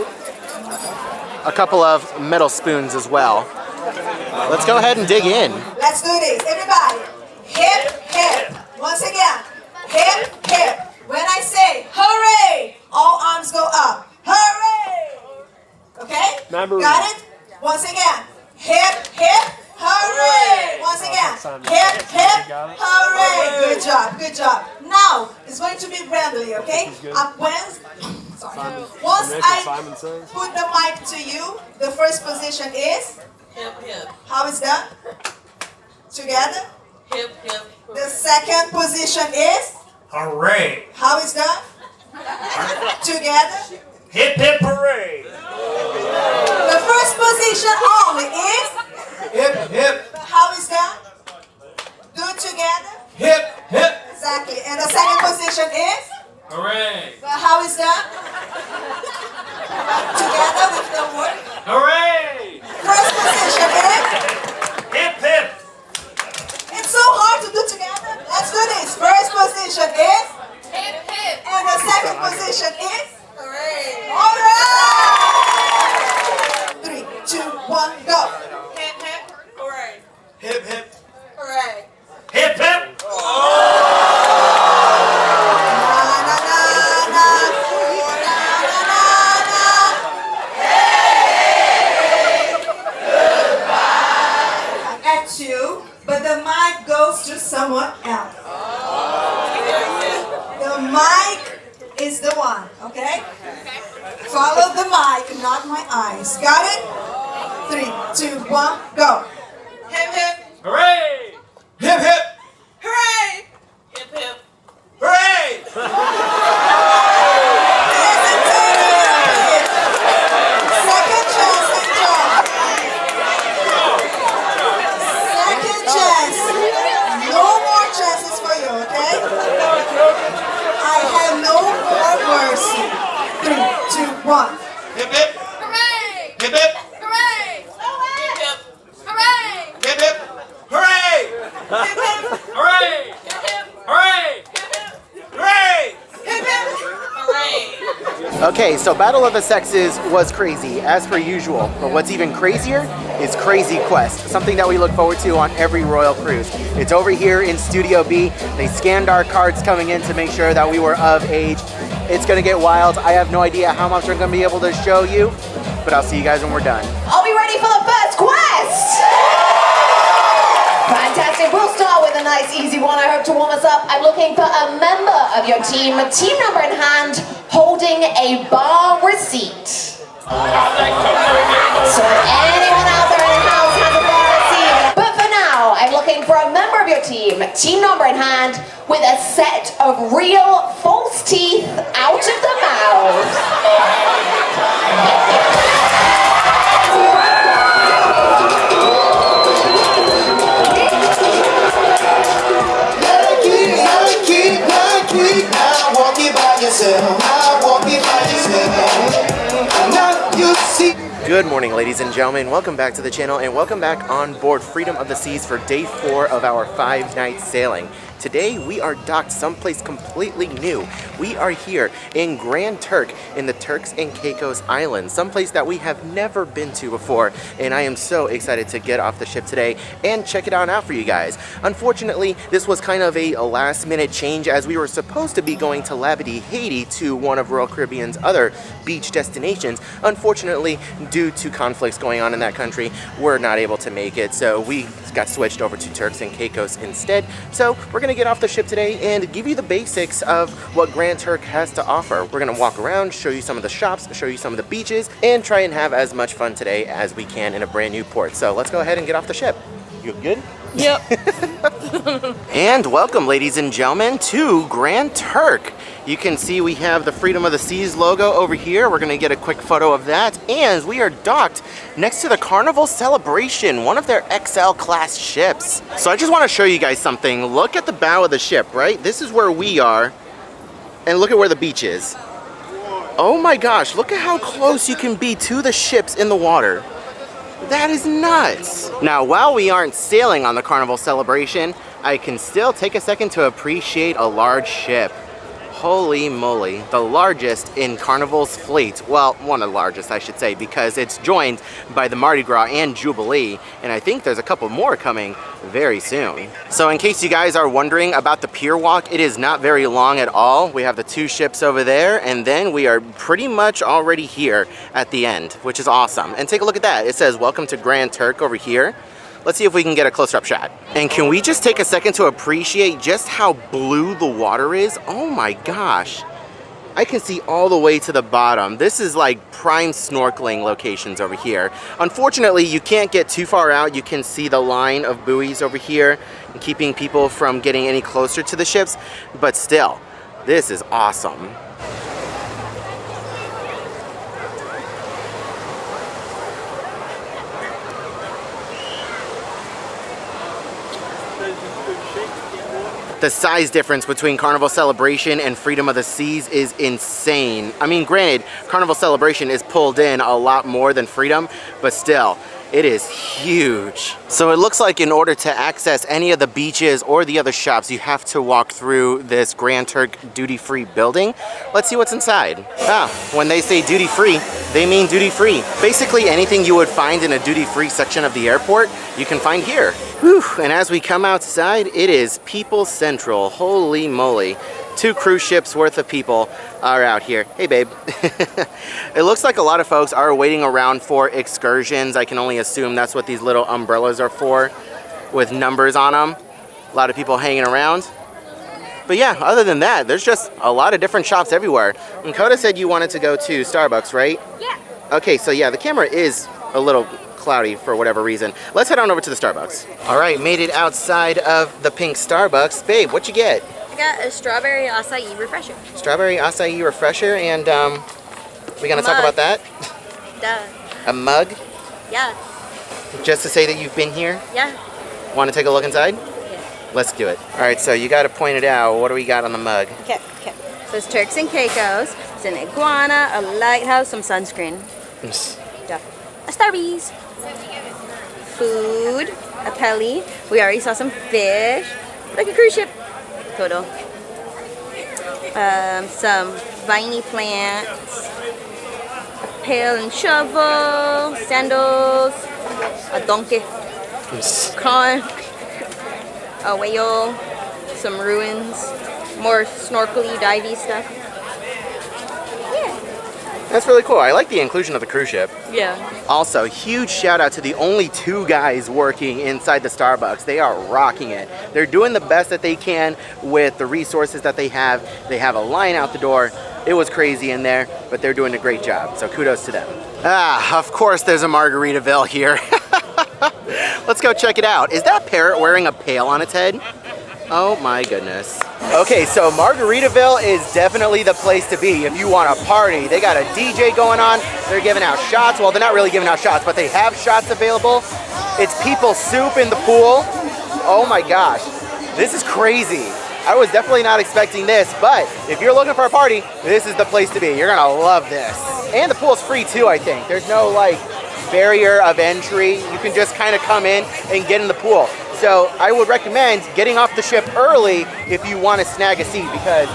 [SPEAKER 1] a couple of metal spoons as well. Let's go ahead and dig in.
[SPEAKER 4] Let's do this, everybody. Hip, hip. Once again, hip, hip. When I say hooray, all arms go up. Hooray! Okay?
[SPEAKER 7] Nabu.
[SPEAKER 4] Got it? Once again. Hip, hip, hooray! Once again. Hip, hip, hooray! Good job, good job. Now, it's going to be randomly, okay? Once I
[SPEAKER 7] Simon says.
[SPEAKER 4] put the mic to you, the first position is?
[SPEAKER 8] Hip, hip,
[SPEAKER 4] How is that? Together?
[SPEAKER 8] hip, hip.
[SPEAKER 4] The second position is?
[SPEAKER 6] Hooray!
[SPEAKER 4] How is that? Together?
[SPEAKER 6] Hip hip hooray!
[SPEAKER 4] The first position only is?
[SPEAKER 6] Hip hip
[SPEAKER 4] How is that? Do it together?
[SPEAKER 6] hip hip
[SPEAKER 4] Exactly. And the second position is?
[SPEAKER 6] hooray!
[SPEAKER 4] How is that? Together with the word?
[SPEAKER 6] Hooray!
[SPEAKER 4] First position is?
[SPEAKER 6] Hip hip
[SPEAKER 4] It's so hard to do together. Let's do this. First position is?
[SPEAKER 8] Hip, hip.
[SPEAKER 4] And the second position is?
[SPEAKER 8] Hooray.
[SPEAKER 4] Alright! 3, 2, 1, go.
[SPEAKER 8] Hip, hip. Hooray.
[SPEAKER 6] hip hip
[SPEAKER 8] Hooray.
[SPEAKER 6] hip hip.
[SPEAKER 4] Na, na, na, na. Na, na, na, na. At you, but the mic goes to someone else. The mic is the one, okay? Follow the mic, not my eyes. Got it? 3, 2, 1, go.
[SPEAKER 8] Hip, hip.
[SPEAKER 6] Hooray! Hip hip
[SPEAKER 8] Hooray. Hip, hip.
[SPEAKER 6] hooray!
[SPEAKER 4] Listen to me. Second chance, enjoy. Second chance. No more chances for you, okay? I have no more mercy. 3, 2, 1.
[SPEAKER 6] Hip hip
[SPEAKER 8] Hooray.
[SPEAKER 6] hip hip
[SPEAKER 8] Hooray. Hip, hip. Hooray.
[SPEAKER 6] hip hip hooray!
[SPEAKER 4] Hip, hip,
[SPEAKER 6] Hooray!
[SPEAKER 8] Hip, hip.
[SPEAKER 6] Hooray! Hooray!
[SPEAKER 4] hip, hip.
[SPEAKER 8] Hooray.
[SPEAKER 1] Okay, so Battle of the Sexes was crazy, as per usual. But what's even crazier is Crazy Quest, something that we look forward to on every Royal Cruise. It's over here in Studio B. They scanned our cards coming in to make sure that we were of age. It's gonna get wild. I have no idea how much I'm gonna be able to show you, but I'll see you guys when we're done.
[SPEAKER 9] Are we ready for the first quest? Fantastic. We'll start with a nice easy one. I hope to warm us up. I'm looking for a member of your team number in hand, holding a bar receipt. So anyone out there in the house has a bar receipt. But for now, I'm looking for a member of your team number in hand, with a set of real false teeth out of the mouth.
[SPEAKER 1] Good morning, ladies and gentlemen. Welcome back to the channel and welcome back on board Freedom of the Seas for day 4 of our 5-night sailing. Today we are docked someplace completely new. We are here in Grand Turk in the Turks and Caicos Islands, someplace that we have never been to before, and I am so excited to get off the ship today and check it out for you guys. Unfortunately, this was kind of a last-minute change, as we were supposed to be going to Labadee, Haiti, to one of Royal Caribbean's other beach destinations. Unfortunately, due to conflicts going on in that country, we're not able to make it, so we got switched over to Turks and Caicos instead. So we're gonna get off the ship today and give you the basics of what Grand Turk has to offer. We're gonna walk around, show you some of the shops, show you some of the beaches, and try and have as much fun today as we can in a brand new port. So let's go ahead and get off the ship. You good?
[SPEAKER 2] Yep.
[SPEAKER 1] And welcome, ladies and gentlemen, to Grand Turk. You can see we have the Freedom of the Seas logo over here. We're gonna get a quick photo of that. And we are docked next to the Carnival Celebration, one of their XL class ships. So I just wanna show you guys something. Look at the bow of the ship, right? This is where we are. And look at where the beach is. Oh my gosh, look at how close you can be to the ships in the water. That is nuts. Now, while we aren't sailing on the Carnival Celebration, I can still take a second to appreciate a large ship. Holy moly, the largest in Carnival's fleet. Well, one of the largest, I should say, because it's joined by the Mardi Gras and Jubilee, and I think there's a couple more coming very soon. So in case you guys are wondering about the pier walk, it is not very long at all. We have the 2 ships over there, and then we are pretty much already here at the end, which is awesome. And take a look at that. It says, welcome to Grand Turk over here. Let's see if we can get a closer up shot. And can we just take a second to appreciate just how blue the water is? Oh my gosh. I can see all the way to the bottom. This is like prime snorkeling locations over here. Unfortunately, you can't get too far out. You can see the line of buoys over here, keeping people from getting any closer to the ships. But still, this is awesome. The size difference between Carnival Celebration and Freedom of the Seas is insane. I mean, granted, Carnival Celebration is pulled in a lot more than Freedom, but still, it is huge. So it looks like in order to access any of the beaches or the other shops, you have to walk through this Grand Turk duty-free building. Let's see what's inside. Ah, when they say duty-free, they mean duty-free. Basically anything you would find in a duty-free section of the airport, you can find here. Whew. And as we come outside, it is People Central. Holy moly. 2 cruise ships worth of people are out here. Hey babe. It looks like a lot of folks are waiting around for excursions. I can only assume that's what these little umbrellas are for, with numbers on them. A lot of people hanging around. But yeah, other than that, there's just a lot of different shops everywhere. And Coda said you wanted to go to Starbucks, right?
[SPEAKER 5] Yeah.
[SPEAKER 1] Okay, so yeah, the camera is a little cloudy for whatever reason. Let's head on over to the Starbucks. All right, made it outside of the pink Starbucks. Babe, what'd you get?
[SPEAKER 5] I got a strawberry acai refresher.
[SPEAKER 1] Strawberry acai refresher, and we gonna talk about that?
[SPEAKER 5] Duh.
[SPEAKER 1] A mug?
[SPEAKER 5] Yeah.
[SPEAKER 1] Just to say that you've been here?
[SPEAKER 5] Yeah.
[SPEAKER 1] Want to take a look inside?
[SPEAKER 5] Yeah.
[SPEAKER 1] Let's do it. All right, so you got to point it out. What do we got on the mug?
[SPEAKER 5] Okay. So it's Turks and Caicos. It's an iguana, a lighthouse, some sunscreen. Duh. A Starbucks. Food, a peli. We already saw some fish. Like a cruise ship. Total. Some viney plants. A pail and shovel. Sandals. A donkey. Conch. A whale. Some ruins. More snorkely, divey stuff. Yeah.
[SPEAKER 1] That's really cool. I like the inclusion of the cruise ship.
[SPEAKER 5] Yeah.
[SPEAKER 1] Also, huge shout out to the only 2 guys working inside the Starbucks. They are rocking it. They're doing the best that they can with the resources that they have. They have a line out the door. It was crazy in there, but they're doing a great job. So kudos to them. Ah, of course there's a Margaritaville here. Let's go check it out. Is that parrot wearing a pail on its head? Oh my goodness. Okay, so Margaritaville is definitely the place to be if you want to party. They got a DJ going on. They're giving out shots. Well, they're not really giving out shots, but they have shots available. It's people soup in the pool. Oh my gosh. This is crazy. I was definitely not expecting this, but if you're looking for a party, this is the place to be. You're gonna love this. And the pool's free too, I think. There's no like barrier of entry. You can just kind of come in and get in the pool. So I would recommend getting off the ship early if you want to snag a seat, because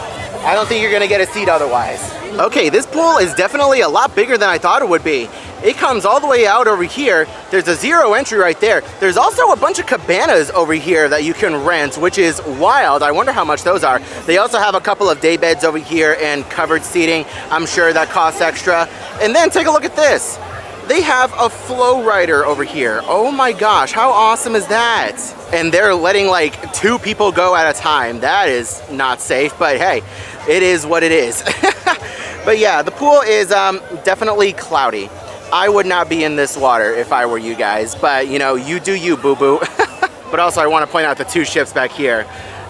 [SPEAKER 1] I don't think you're going to get a seat otherwise. Okay, this pool is definitely a lot bigger than I thought it would be. It comes all the way out over here. There's a 0 entry right there. There's also a bunch of cabanas over here that you can rent, which is wild. I wonder how much those are. They also have a couple of day beds over here and covered seating. I'm sure that costs extra. And then take a look at this. They have a flow rider over here. Oh my gosh, how awesome is that? And they're letting like 2 people go at a time. That is not safe, but hey, it is what it is. But yeah, the pool is definitely cloudy. I would not be in this water if I were you guys, but you know, you do you, boo-boo. But also I want to point out the 2 ships back here.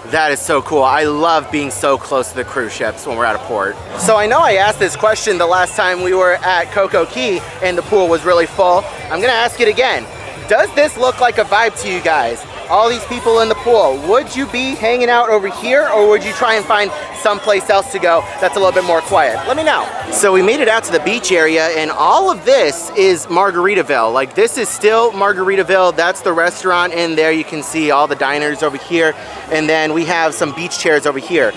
[SPEAKER 1] That is so cool. I love being so close to the cruise ships when we're at a port. So I know I asked this question the last time we were at Coco Key and the pool was really full. I'm gonna ask it again. Does this look like a vibe to you guys? All these people in the pool, would you be hanging out over here, or would you try and find someplace else to go that's a little bit more quiet? Let me know. So we made it out to the beach area, and all of this is Margaritaville. Like, this is still Margaritaville. That's the restaurant in there. You can see all the diners over here, and then we have some beach chairs over here.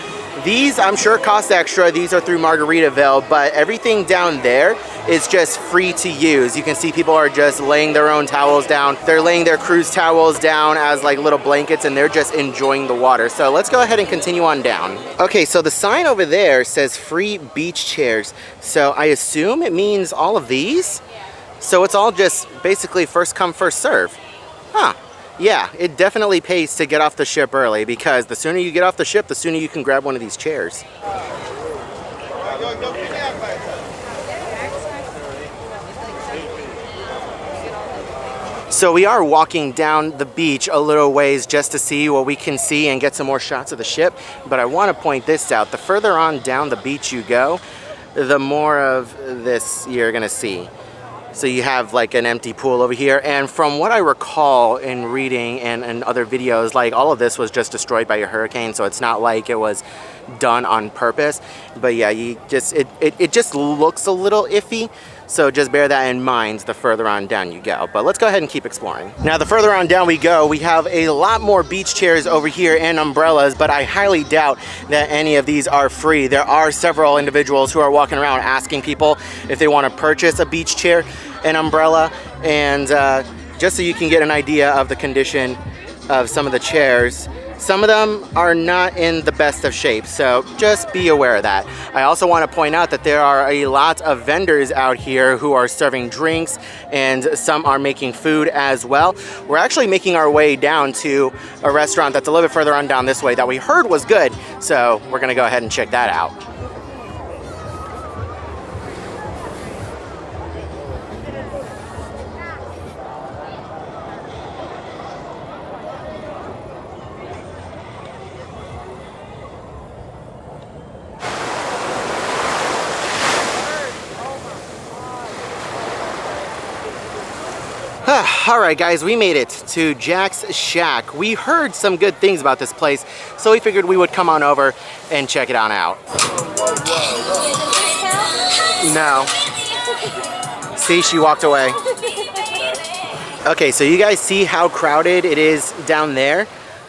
[SPEAKER 1] These, I'm sure, cost extra. These are through Margaritaville, but everything down there is just free to use. You can see people are just laying their own towels down. They're laying their cruise towels down as like little blankets, and they're just enjoying the water. So let's go ahead and continue on down. Okay, so the sign over there says free beach chairs. So I assume it means all of these? So it's all just basically first come, first serve. Huh. Yeah, it definitely pays to get off the ship early, because the sooner you get off the ship, the sooner you can grab one of these chairs. So we are walking down the beach a little ways just to see what we can see and get some more shots of the ship. But I want to point this out. The further on down the beach you go, the more of this you're going to see. So you have like an empty pool over here, and from what I recall in reading and other videos, like all of this was just destroyed by a hurricane, so it's not like it was done on purpose. But yeah, it just looks a little iffy, so just bear that in mind the further on down you go. But let's go ahead and keep exploring. Now the further on down we go, we have a lot more beach chairs over here and umbrellas, but I highly doubt that any of these are free. There are several individuals who are walking around asking people if they want to purchase a beach chair, an umbrella, and just so you can get an idea of the condition of some of the chairs. Some of them are not in the best of shape, so just be aware of that. I also want to point out that there are a lot of vendors out here who are serving drinks, and some are making food as well. We're actually making our way down to a restaurant that's a little bit further on down this way that we heard was good, so we're gonna go ahead and check that out. All right, guys, we made it to Jack's Shack. We heard some good things about this place, so we figured we would come on over and check it on out. No. See, she walked away. Okay, so you guys see how crowded it is down there?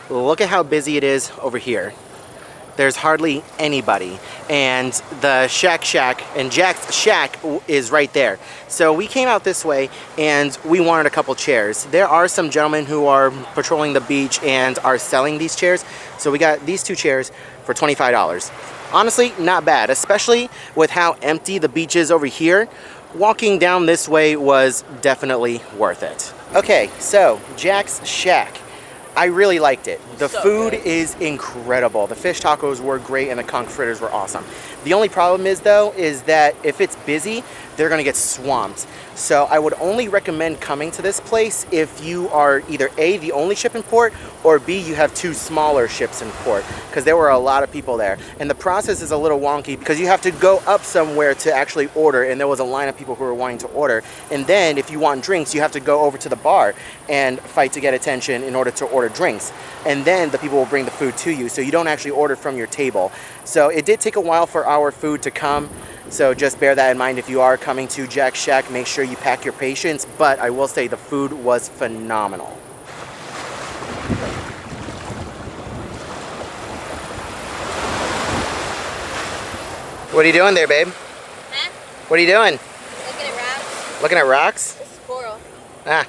[SPEAKER 1] Look at how busy it is over here. There's hardly anybody, and the Shack and Jack's Shack is right there. So we came out this way and we wanted a couple chairs. There are some gentlemen who are patrolling the beach and are selling these chairs. So we got these two chairs for $25. Honestly, not bad, especially with how empty the beach is over here. Walking down this way was definitely worth it. Okay, so Jack's Shack. I really liked it. The food is incredible. The fish tacos were great and the conch fritters were awesome. The only problem is though, is that if it's busy, they're gonna get swamped. So I would only recommend coming to this place if you are either A, the only ship in port, or B, you have two smaller ships in port, because there were a lot of people there. And the process is a little wonky because you have to go up somewhere to actually order, and there was a line of people who were wanting to order. And then if you want drinks, you have to go over to the bar and fight to get attention in order to order drinks. And then the people will bring the food to you, so you don't actually order from your table. So it did take a while for our food to come. So just bear that in mind if you are coming to Jack's Shack. Make sure you pack your patience, but I will say the food was phenomenal. What are you doing there, babe?
[SPEAKER 5] Huh?
[SPEAKER 1] What are you doing?
[SPEAKER 5] Looking at rocks.
[SPEAKER 1] Looking at rocks?
[SPEAKER 5] This is coral.
[SPEAKER 1] Ah.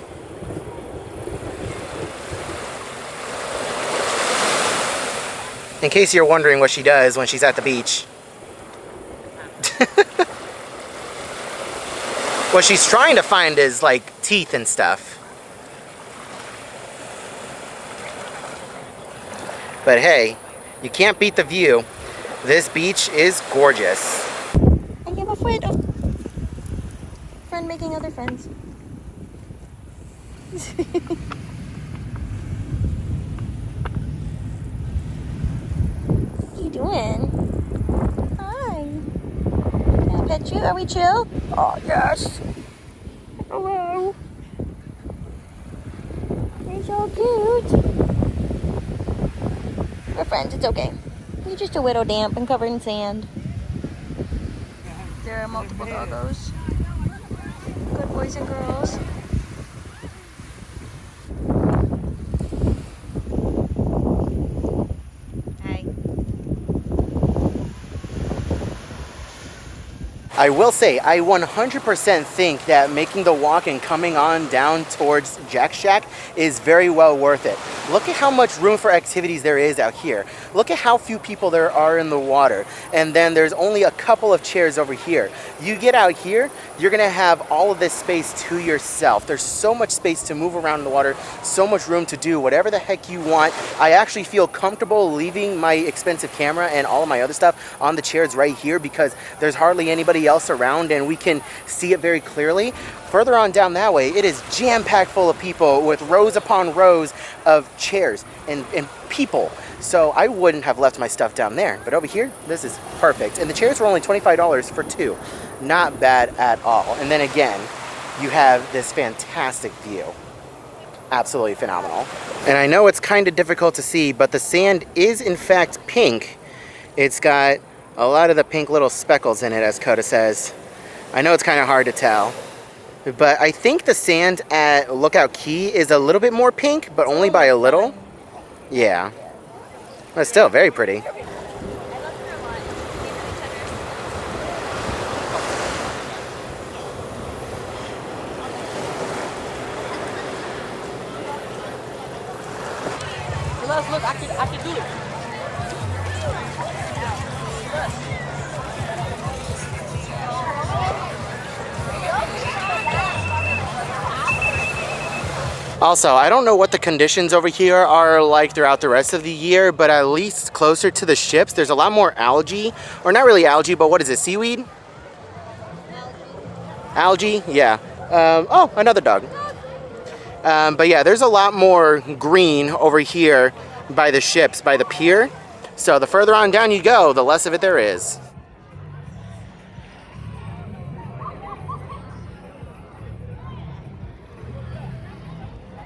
[SPEAKER 1] In case you're wondering what she does when she's at the beach. What she's trying to find is like teeth and stuff. But hey, you can't beat the view. This beach is gorgeous.
[SPEAKER 5] I have a friend. Friend making other friends. What are you doing? Hi. Can I pet you? Are we chill? Oh, yes. Hello. You're so cute. We're friends. It's okay. You're just a widow damp and covered in sand. There are multiple doggos. Good boys and girls. Hi.
[SPEAKER 1] I will say, I 100% think that making the walk and coming on down towards Jack Shack is very well worth it. Look at how much room for activities there is out here. Look at how few people there are in the water. And then there's only a couple of chairs over here. You get out here, you're gonna have all of this space to yourself. There's so much space to move around in the water, so much room to do whatever the heck you want. I actually feel comfortable leaving my expensive camera and all of my other stuff on the chairs right here because there's hardly anybody else around and we can see it very clearly. Further on down that way, it is jam-packed full of people with rows upon rows of chairs and people. So I wouldn't have left my stuff down there. But over here, this is perfect. And the chairs were only $25 for two. Not bad at all. And then again, you have this fantastic view. Absolutely phenomenal. And I know it's kind of difficult to see, but the sand is in fact pink. It's got a lot of the pink little speckles in it, as Coda says. I know it's kind of hard to tell, but I think the sand at Lookout Key is a little bit more pink, but only by a little. Yeah, but still very pretty.
[SPEAKER 8] Look, I can do it.
[SPEAKER 1] Also, I don't know what the conditions over here are like throughout the rest of the year, but at least closer to the ships, there's a lot more algae. Or not really algae, but what is it, seaweed? Algae, yeah. Oh, another dog. But yeah, there's a lot more green over here by the ships, by the pier. So the further on down you go, the less of it there is.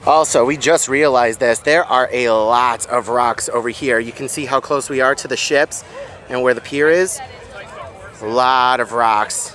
[SPEAKER 1] Also, we just realized this. There are a lot of rocks over here. You can see how close we are to the ships and where the pier is. A lot of rocks.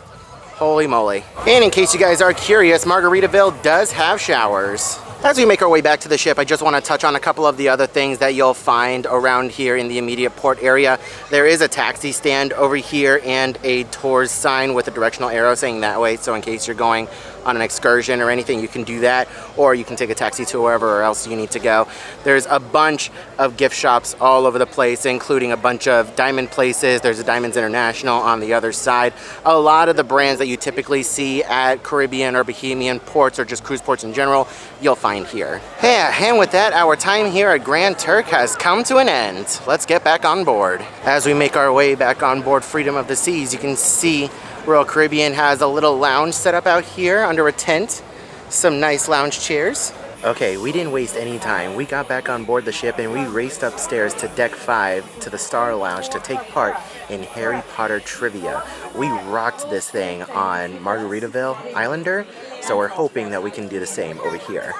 [SPEAKER 1] Holy moly. And in case you guys are curious, Margaritaville does have showers. As we make our way back to the ship, I just want to touch on a couple of the other things that you'll find around here in the immediate port area. There is a taxi stand over here and a tours sign with a directional arrow saying that way. So in case you're going on an excursion or anything, you can do that, or you can take a taxi to wherever else you need to go. There's a bunch of gift shops all over the place, including a bunch of diamond places. There's a Diamonds International on the other side. A lot of the brands that you typically see at Caribbean or Bahamian ports or just cruise ports in general, you'll find here. Yeah, and with that, our time here at Grand Turk has come to an end. Let's get back on board. As we make our way back on board Freedom of the Seas, you can see Royal Caribbean has a little lounge set up out here under a tent. Some nice lounge chairs. Okay, we didn't waste any time. We got back on board the ship and we raced upstairs to deck 5 to the Star Lounge to take part in Harry Potter trivia. We rocked this thing on Margaritaville Islander, so we're hoping that we can do the same over here.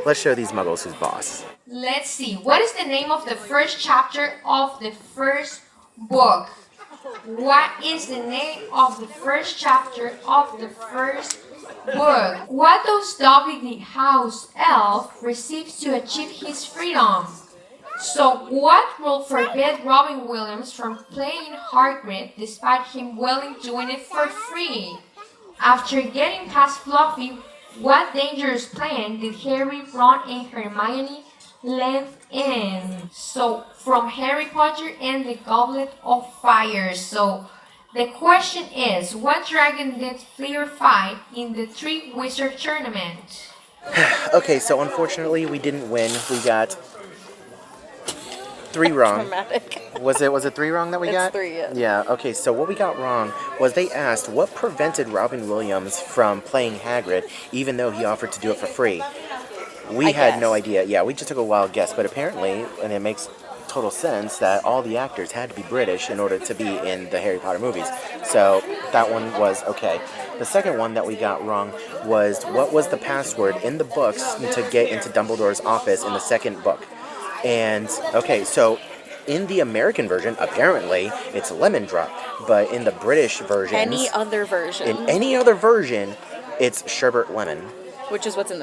[SPEAKER 1] Let's show these muggles who's boss.
[SPEAKER 7] Let's see. What is the name of the first chapter of the first book? What is the name of the first chapter of the first book? What does Dobby the house elf receive to achieve his freedom? So what will forbid Robin Williams from playing Hagrid despite him willing doing it for free? After getting past Fluffy, what dangerous plan did Harry, Ron, and Hermione land in? So from Harry Potter and the Goblet of Fire. So the question is, what dragon did Fleur fight in the Three Wizard Tournament?
[SPEAKER 1] Okay, so unfortunately we didn't win. We got 3 wrong.
[SPEAKER 5] Dramatic.
[SPEAKER 1] Was it 3 wrong that we got?
[SPEAKER 5] It's 3, yeah.
[SPEAKER 1] Yeah, okay, so what we got wrong was they asked what prevented Robin Williams from playing Hagrid even though he offered to do it for free. We had no idea. Yeah, we just took a wild guess, but apparently, and it makes total sense, that all the actors had to be British in order to be in the Harry Potter movies. So that one was okay. The second one that we got wrong was what was the password in the books to get into Dumbledore's office in the second book. And, okay, so in the American version, apparently, it's Lemon Drop. But in the British version... In any other version, it's Sherbet Lemon.
[SPEAKER 5] Which is what's in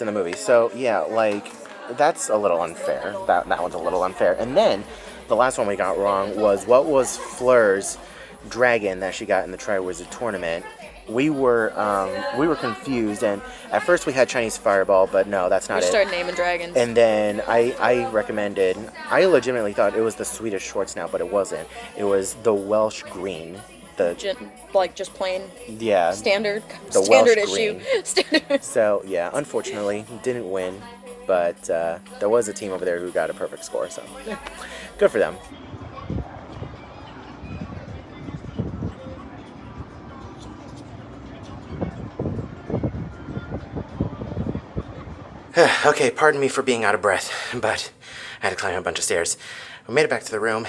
[SPEAKER 5] the movie.
[SPEAKER 1] So, yeah, like, that's a little unfair. That one's a little unfair. And then, the last one we got wrong was what was Fleur's dragon that she got in the Tri-Wizard tournament. We were confused, and at first we had Chinese Fireball, but no, that's not it.
[SPEAKER 2] We started naming dragons.
[SPEAKER 1] And then I recommended, I legitimately thought it was the Swedish Short Snout, but it wasn't. It was the Welsh Green.
[SPEAKER 2] Like just plain standard
[SPEAKER 1] Welsh
[SPEAKER 2] issue.
[SPEAKER 1] Standard. So yeah, unfortunately didn't win, but there was a team over there who got a perfect score, so yeah, good for them. Okay, pardon me for being out of breath, but I had to climb a bunch of stairs. We made it back to the room.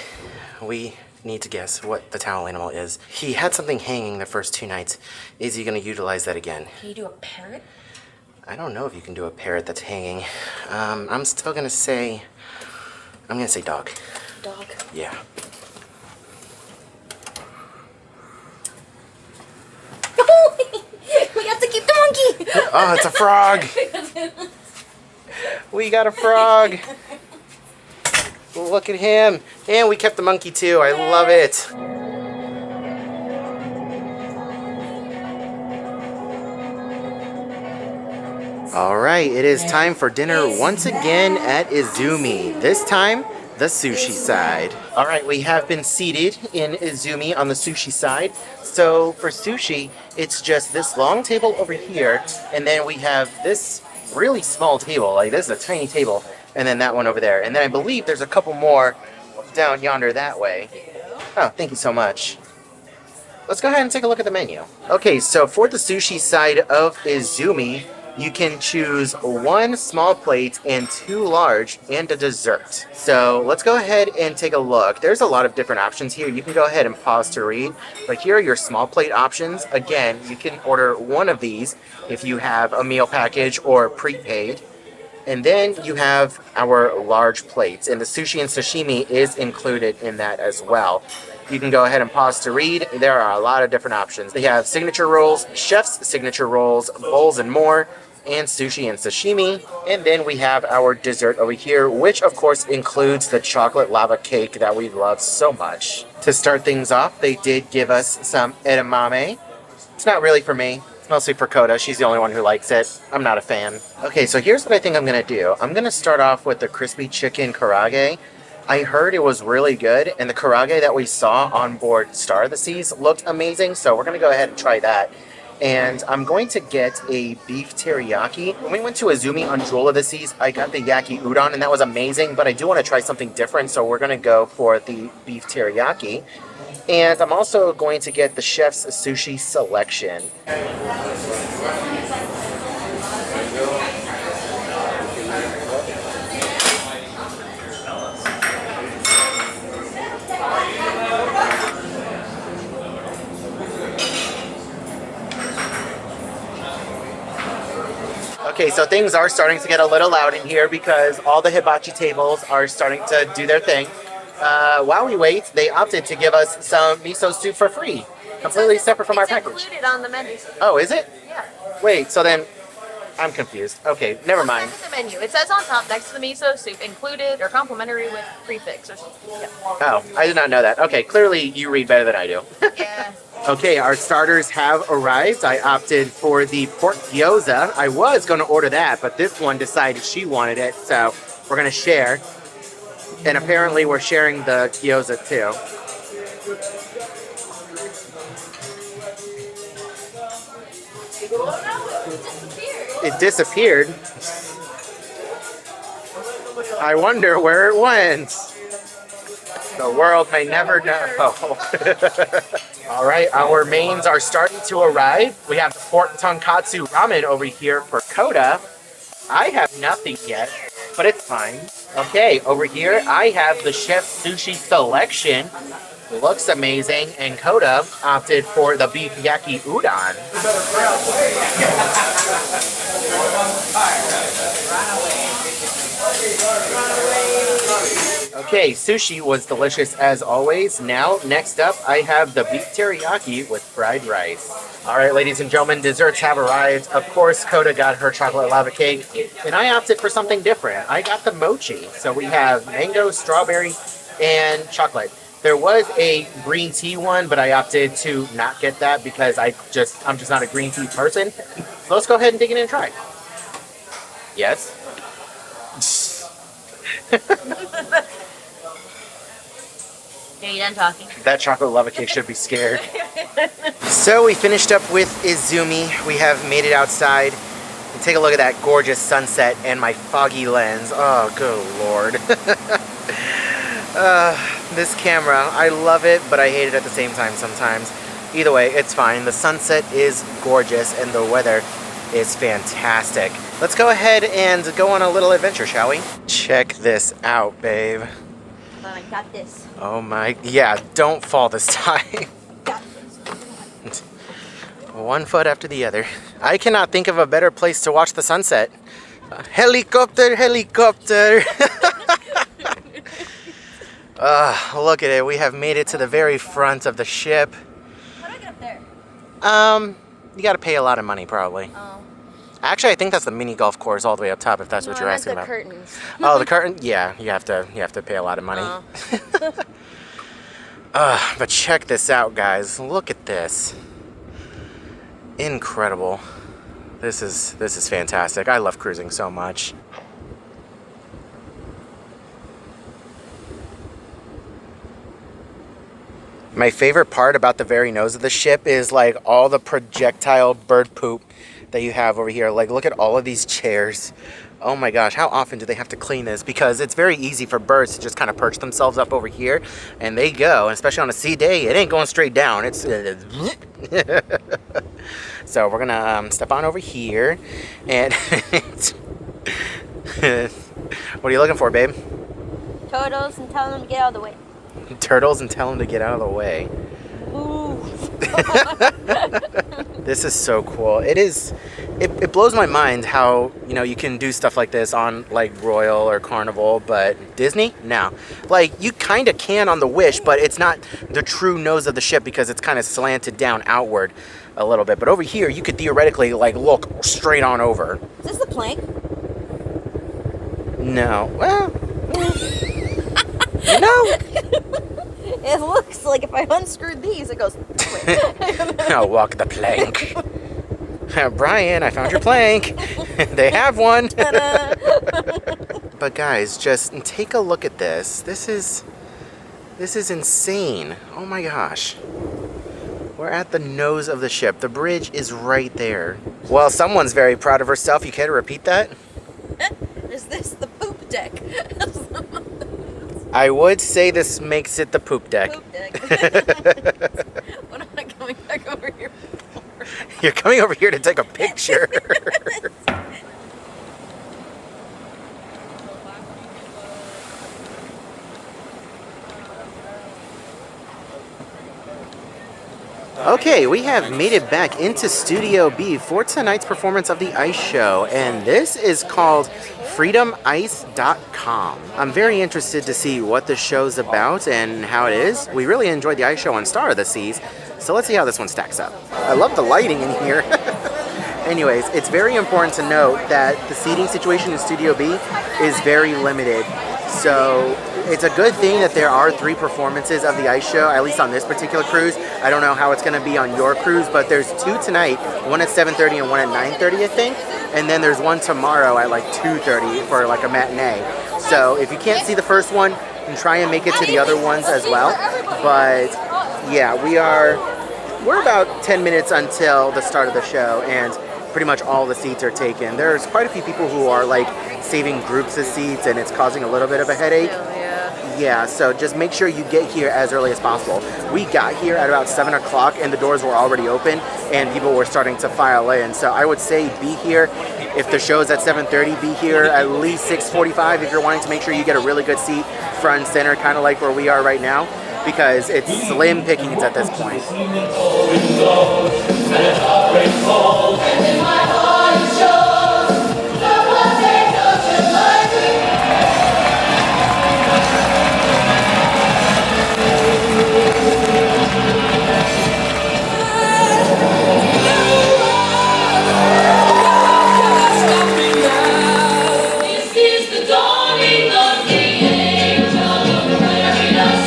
[SPEAKER 1] We need to guess what the towel animal is. He had something hanging the first 2 nights. Is he going to utilize that again?
[SPEAKER 5] Can you do a parrot?
[SPEAKER 1] I don't know if you can do a parrot that's hanging. I'm still going to say... I'm going to say dog.
[SPEAKER 5] Dog?
[SPEAKER 1] Yeah.
[SPEAKER 5] We have to keep the monkey!
[SPEAKER 1] Oh, it's a frog! We got a frog! Look at him! And we kept the monkey too. I love it! Alright, it is time for dinner once again at Izumi. This time, the sushi side. Alright, we have been seated in Izumi on the sushi side. So for sushi, it's just this long table over here, and then we have this really small table. Like, this is a tiny table, and then that one over there. And then I believe there's a couple more down yonder that way. Oh, thank you so much. Let's go ahead and take a look at the menu. Okay, so for the sushi side of Izumi, you can choose 1 small plate and 2 large and a dessert. So let's go ahead and take a look. There's a lot of different options here. You can go ahead and pause to read, but here are your small plate options. Again, you can order 1 of these if you have a meal package or prepaid. And then you have our large plates, and the sushi and sashimi is included in that as well. You can go ahead and pause to read. There are a lot of different options. They have signature rolls, chef's signature rolls, bowls and more, and sushi and sashimi. And then we have our dessert over here, which of course includes the chocolate lava cake that we love so much. To start things off, they did give us some edamame. It's not really for me. It's mostly for Coda. She's the only one who likes it. I'm not a fan. Okay, so here's what I think I'm gonna do. I'm gonna start off with the crispy chicken karaage. I heard it was really good, and the karaage that we saw on board Star of the Seas looked amazing, so we're gonna go ahead and try that. And I'm going to get a beef teriyaki. When we went to Izumi on Jewel of the Seas, I got the yaki udon, and that was amazing, but I do want to try something different, so we're gonna go for the beef teriyaki. And I'm also going to get the chef's sushi selection. Okay, so things are starting to get a little loud in here because all the hibachi tables are starting to do their thing. While we wait, they opted to give us some miso soup for free, completely separate from our package.
[SPEAKER 2] It's included on the menu.
[SPEAKER 1] Oh, is it?
[SPEAKER 2] Yeah.
[SPEAKER 1] Wait, so then I'm confused. Okay, never mind.
[SPEAKER 2] Look at the menu. It says on top, next to the miso soup, included or complimentary with prefix or something. Yeah.
[SPEAKER 1] Oh, I did not know that. Okay, clearly you read better than I do.
[SPEAKER 2] Yeah.
[SPEAKER 1] Okay, our starters have arrived. I opted for the pork gyoza. I was going to order that, but this one decided she wanted it, so we're going to share. And apparently we're sharing the gyoza too. It disappeared. I wonder where it went. The world may never know. All right, our mains are starting to arrive. We have the pork tonkatsu ramen over here for Coda. I have nothing yet, but it's fine. Okay, over here I have the chef sushi selection. Looks amazing, and Coda opted for the beef yaki udon. Okay, sushi was delicious as always. Now, next up, I have the beef teriyaki with fried rice. All right, ladies and gentlemen, desserts have arrived. Of course, Coda got her chocolate lava cake, and I opted for something different. I got the mochi. So we have mango, strawberry, and chocolate. There was a green tea one, but I opted to not get that because I'm just not a green tea person. So let's go ahead and dig in and try. Yes.
[SPEAKER 5] Are you done talking?
[SPEAKER 1] That chocolate lava cake should be scared. So we finished up with Izumi. We have made it outside. And take a look at that gorgeous sunset and my foggy lens. Oh, good Lord. This camera, I love it, but I hate it at the same time sometimes. Either way, it's fine. The sunset is gorgeous and the weather is fantastic. Let's go ahead and go on a little adventure, shall we? Check this out, babe.
[SPEAKER 5] I got this.
[SPEAKER 1] Oh my, yeah, don't fall this time. One foot after the other. I cannot think of a better place to watch the sunset. Helicopter, helicopter. Look at it. We have made it to the very front of the ship.
[SPEAKER 5] How do I get up there?
[SPEAKER 1] You gotta pay a lot of money, probably.
[SPEAKER 5] Oh.
[SPEAKER 1] Actually, I think that's the mini golf course all the way up top, if that's what you're asking about.
[SPEAKER 5] Curtains.
[SPEAKER 1] Oh, the curtain? Yeah, you have to pay a lot of money. But check this out, guys. Look at this. Incredible. This is fantastic. I love cruising so much. My favorite part about the very nose of the ship is like all the projectile bird poop that you have over here. Like, look at all of these chairs. Oh my gosh, how often do they have to clean this? Because it's very easy for birds to just kind of perch themselves up over here and they go, and especially on a sea day, it ain't going straight down. It's so we're gonna step on over here and what are you looking for, babe?
[SPEAKER 5] Turtles, and tell them to get out of the way.
[SPEAKER 1] Turtles, and tell them to get out of the way.
[SPEAKER 5] Ooh.
[SPEAKER 1] This is so cool. It blows my mind how, you know, you can do stuff like this on like Royal or Carnival, but Disney? No. Like, you kind of can on the Wish, but it's not the true nose of the ship because it's kind of slanted down outward a little bit. But over here, you could theoretically like look straight on over.
[SPEAKER 5] Is this the plank?
[SPEAKER 1] No. Well, no.
[SPEAKER 5] It looks like if I unscrewed these, it goes.
[SPEAKER 1] I'll walk the plank. Brian, I found your plank. They have one. But guys, just take a look at this. This is insane. Oh my gosh. We're at the nose of the ship. The bridge is right there. Well, someone's very proud of herself. You care to repeat that?
[SPEAKER 5] Is this the poop deck?
[SPEAKER 1] I would say this makes it the poop deck.
[SPEAKER 5] Poop deck. What am I coming back over here for?
[SPEAKER 1] You're coming over here to take a picture. Okay, we have made it back into Studio B for tonight's performance of the ice show, and this is called freedomice.com. I'm very interested to see what the show's about and how it is. We really enjoyed the ice show on Star of the Seas, so let's see how this one stacks up. I love the lighting in here. Anyways, it's very important to note that the seating situation in Studio B is very limited. So it's a good thing that there are 3 performances of the ice show, at least on this particular cruise. I don't know how it's going to be on your cruise, but there's 2 tonight, one at 7:30 and one at 9:30, I think. And then there's one tomorrow at like 2:30 for like a matinee. So if you can't see the first one, then try and make it to the other ones as well. But yeah, we're about 10 minutes until the start of the show, and pretty much all the seats are taken. There's quite a few people who are like saving groups of seats, and it's causing a little bit of a headache. Yeah, so just make sure you get here as early as possible. We got here at about 7 o'clock and the doors were already open and people were starting to file in. So I would say be here. If the show's at 7:30, be here at least 6:45 if you're wanting to make sure you get a really good seat front and center, kind of like where we are right now, because it's slim pickings at this point.
[SPEAKER 6] This is the dawning of the age of Aquarius.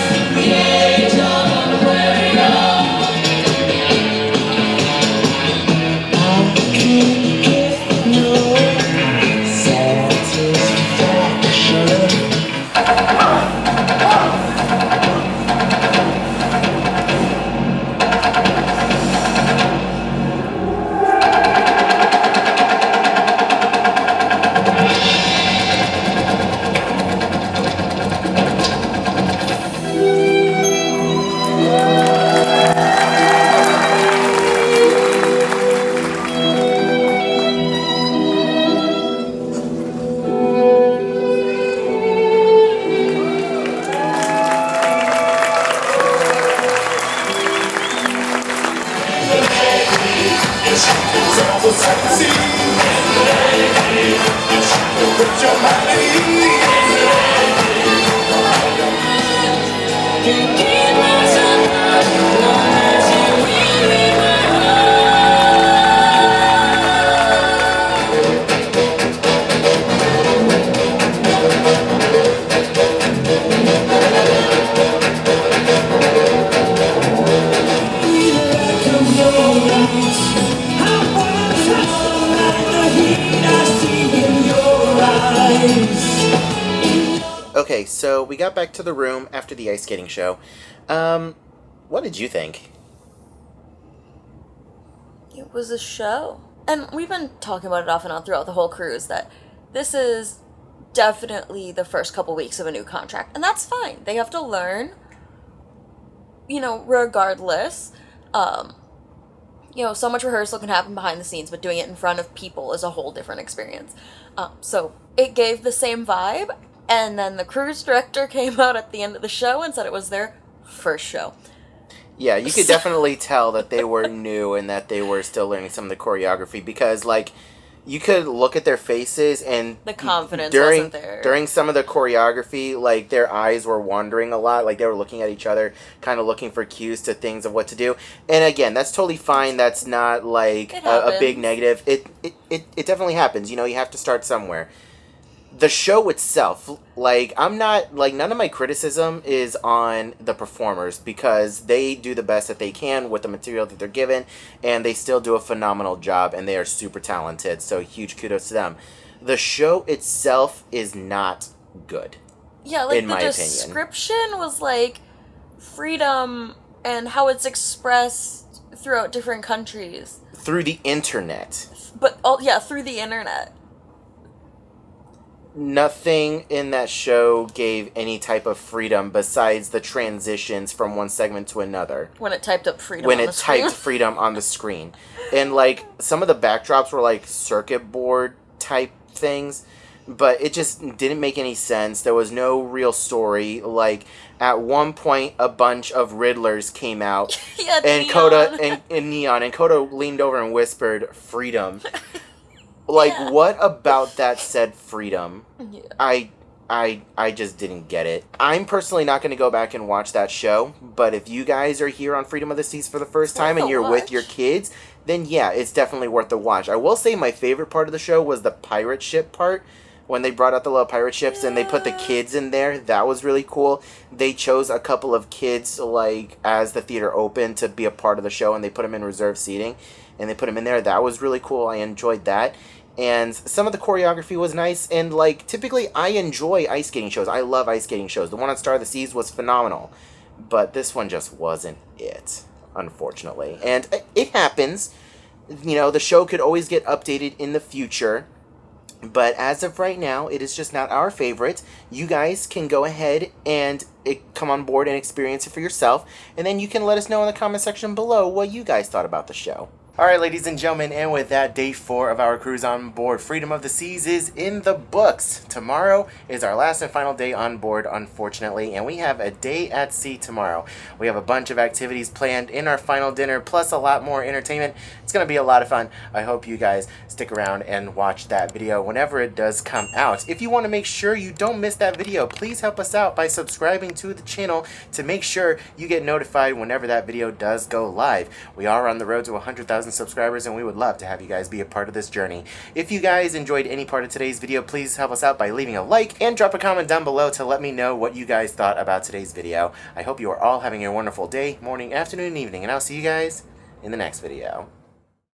[SPEAKER 1] Okay, so we got back to the room after the ice skating show. What did you think?
[SPEAKER 5] It was a show. And we've been talking about it off and on throughout the whole cruise that this is definitely the first couple weeks of a new contract. And that's fine. They have to learn, you know, regardless. You know, so much rehearsal can happen behind the scenes, but doing it in front of people is a whole different experience. So it gave the same vibe, and then the cruise director came out at the end of the show and said it was their first show.
[SPEAKER 1] Yeah, you could definitely tell that they were new and that they were still learning some of the choreography because, like, you could look at their faces and
[SPEAKER 5] the confidence wasn't there.
[SPEAKER 1] During some of the choreography, like, their eyes were wandering a lot. Like, they were looking at each other, kind of looking for cues to things of what to do. And again, that's totally fine. That's not, like, a big negative. It definitely happens. You know, you have to start somewhere. The show itself, like, I'm not, like, none of my criticism is on the performers because they do the best that they can with the material that they're given, and they still do a phenomenal job, and they are super talented, so huge kudos to them. The show itself is not good.
[SPEAKER 5] Yeah, like,
[SPEAKER 1] in my
[SPEAKER 5] the
[SPEAKER 1] opinion.
[SPEAKER 5] description was, like, freedom and how it's expressed throughout different countries.
[SPEAKER 1] Through the internet.
[SPEAKER 5] But, through the internet.
[SPEAKER 1] Nothing in that show gave any type of freedom besides the transitions from one segment to another.
[SPEAKER 5] When it typed up freedom
[SPEAKER 1] when
[SPEAKER 5] on
[SPEAKER 1] it
[SPEAKER 5] the screen.
[SPEAKER 1] typed freedom on the screen. And, like, some of the backdrops were, like, circuit board type things, but it just didn't make any sense. There was no real story. Like, at one point, a bunch of Riddlers came out,
[SPEAKER 5] Yeah,
[SPEAKER 1] and
[SPEAKER 5] Neon.
[SPEAKER 1] Coda, and Neon, and Coda leaned over and whispered, "Freedom." Like,
[SPEAKER 5] Yeah.
[SPEAKER 1] what about that said freedom?
[SPEAKER 5] Yeah.
[SPEAKER 1] I just didn't get it. I'm personally not going to go back and watch that show, but if you guys are here on Freedom of the Seas for the first time and you're with your kids, then yeah, it's definitely worth the watch. I will say my favorite part of the show was the pirate ship part, when they brought out the little pirate ships and they put the kids in there. That was really cool. They chose a couple of kids, like, as the theater opened to be a part of the show, and they put them in reserved seating, and they put them in there. That was really cool. I enjoyed that. And some of the choreography was nice, and, like, typically I enjoy ice skating shows. I love ice skating shows. The one on Star of the Seas was phenomenal, but this one just wasn't it, unfortunately. And it happens. You know, the show could always get updated in the future, but as of right now, it is just not our favorite. You guys can go ahead and come on board and experience it for yourself, and then you can let us know in the comment section below what you guys thought about the show. Alright, ladies and gentlemen, and with that, day 4 of our cruise on board Freedom of the Seas is in the books. Tomorrow is our last and final day on board, unfortunately, and we have a day at sea tomorrow. We have a bunch of activities planned in our final dinner, plus a lot more entertainment. It's going to be a lot of fun. I hope you guys stick around and watch that video whenever it does come out. If you want to make sure you don't miss that video, please help us out by subscribing to the channel to make sure you get notified whenever that video does go live. We are on the road to 100,000 subscribers, and we would love to have you guys be a part of this journey. If you guys enjoyed any part of today's video, please help us out by leaving a like and drop a comment down below to let me know what you guys thought about today's video. I hope you are all having a wonderful day, morning, afternoon, and evening, and I'll see you guys in the next video.